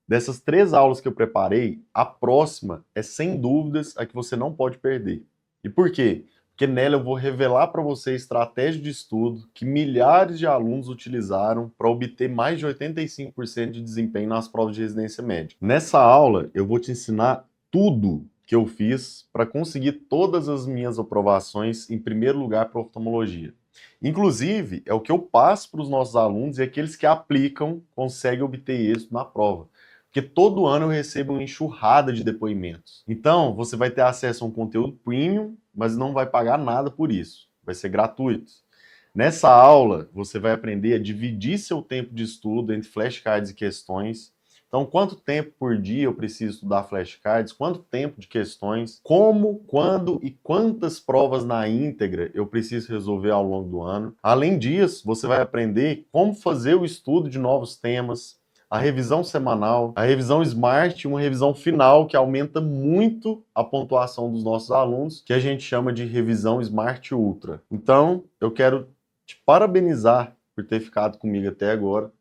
Dessas 3 aulas que eu preparei, a próxima é sem dúvidas a que você não pode perder. E por quê? Porque nela eu vou revelar para você estratégia de estudo que milhares de alunos utilizaram para obter mais de 85% de desempenho nas provas de residência médica. Nessa aula, eu vou te ensinar tudo que eu fiz para conseguir todas as minhas aprovações em primeiro lugar para oftalmologia. Inclusive, é o que eu passo para os nossos alunos e aqueles que aplicam conseguem obter êxito na prova. Porque todo ano eu recebo uma enxurrada de depoimentos. Então, você vai ter acesso a um conteúdo premium, mas não vai pagar nada por isso. Vai ser gratuito. Nessa aula, você vai aprender a dividir seu tempo de estudo entre flashcards e questões. Então, quanto tempo por dia eu preciso estudar flashcards? Quanto tempo de questões? Como, quando e quantas provas na íntegra eu preciso resolver ao longo do ano? Além disso, você vai aprender como fazer o estudo de novos temas, a revisão semanal, a revisão Smart e uma revisão final que aumenta muito a pontuação dos nossos alunos, que a gente chama de revisão Smart Ultra. Então, eu quero te parabenizar por ter ficado comigo até agora.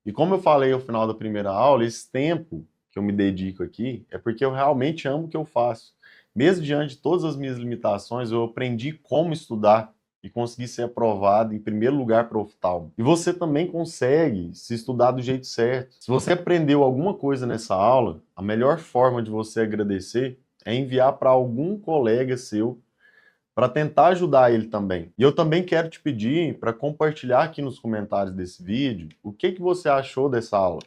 E como eu falei ao final da primeira aula, esse tempo que eu me dedico aqui é porque eu realmente amo o que eu faço. Mesmo diante de todas as minhas limitações, eu aprendi como estudar e consegui ser aprovado em primeiro lugar para o oftalmo. E você também consegue se estudar do jeito certo. Se você aprendeu alguma coisa nessa aula, a melhor forma de você agradecer é enviar para algum colega seu para tentar ajudar ele também. E eu também quero te pedir para compartilhar aqui nos comentários desse vídeo o que você achou dessa aula.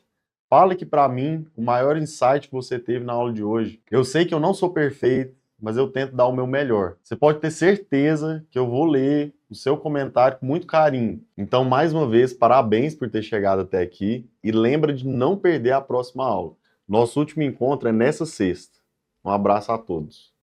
Fala aqui para mim o maior insight que você teve na aula de hoje. Eu sei que eu não sou perfeito, mas eu tento dar o meu melhor. Você pode ter certeza que eu vou ler o seu comentário com muito carinho. Então, mais uma vez, parabéns por ter chegado até aqui e lembra de não perder a próxima aula. Nosso último encontro é nessa sexta. Um abraço a todos.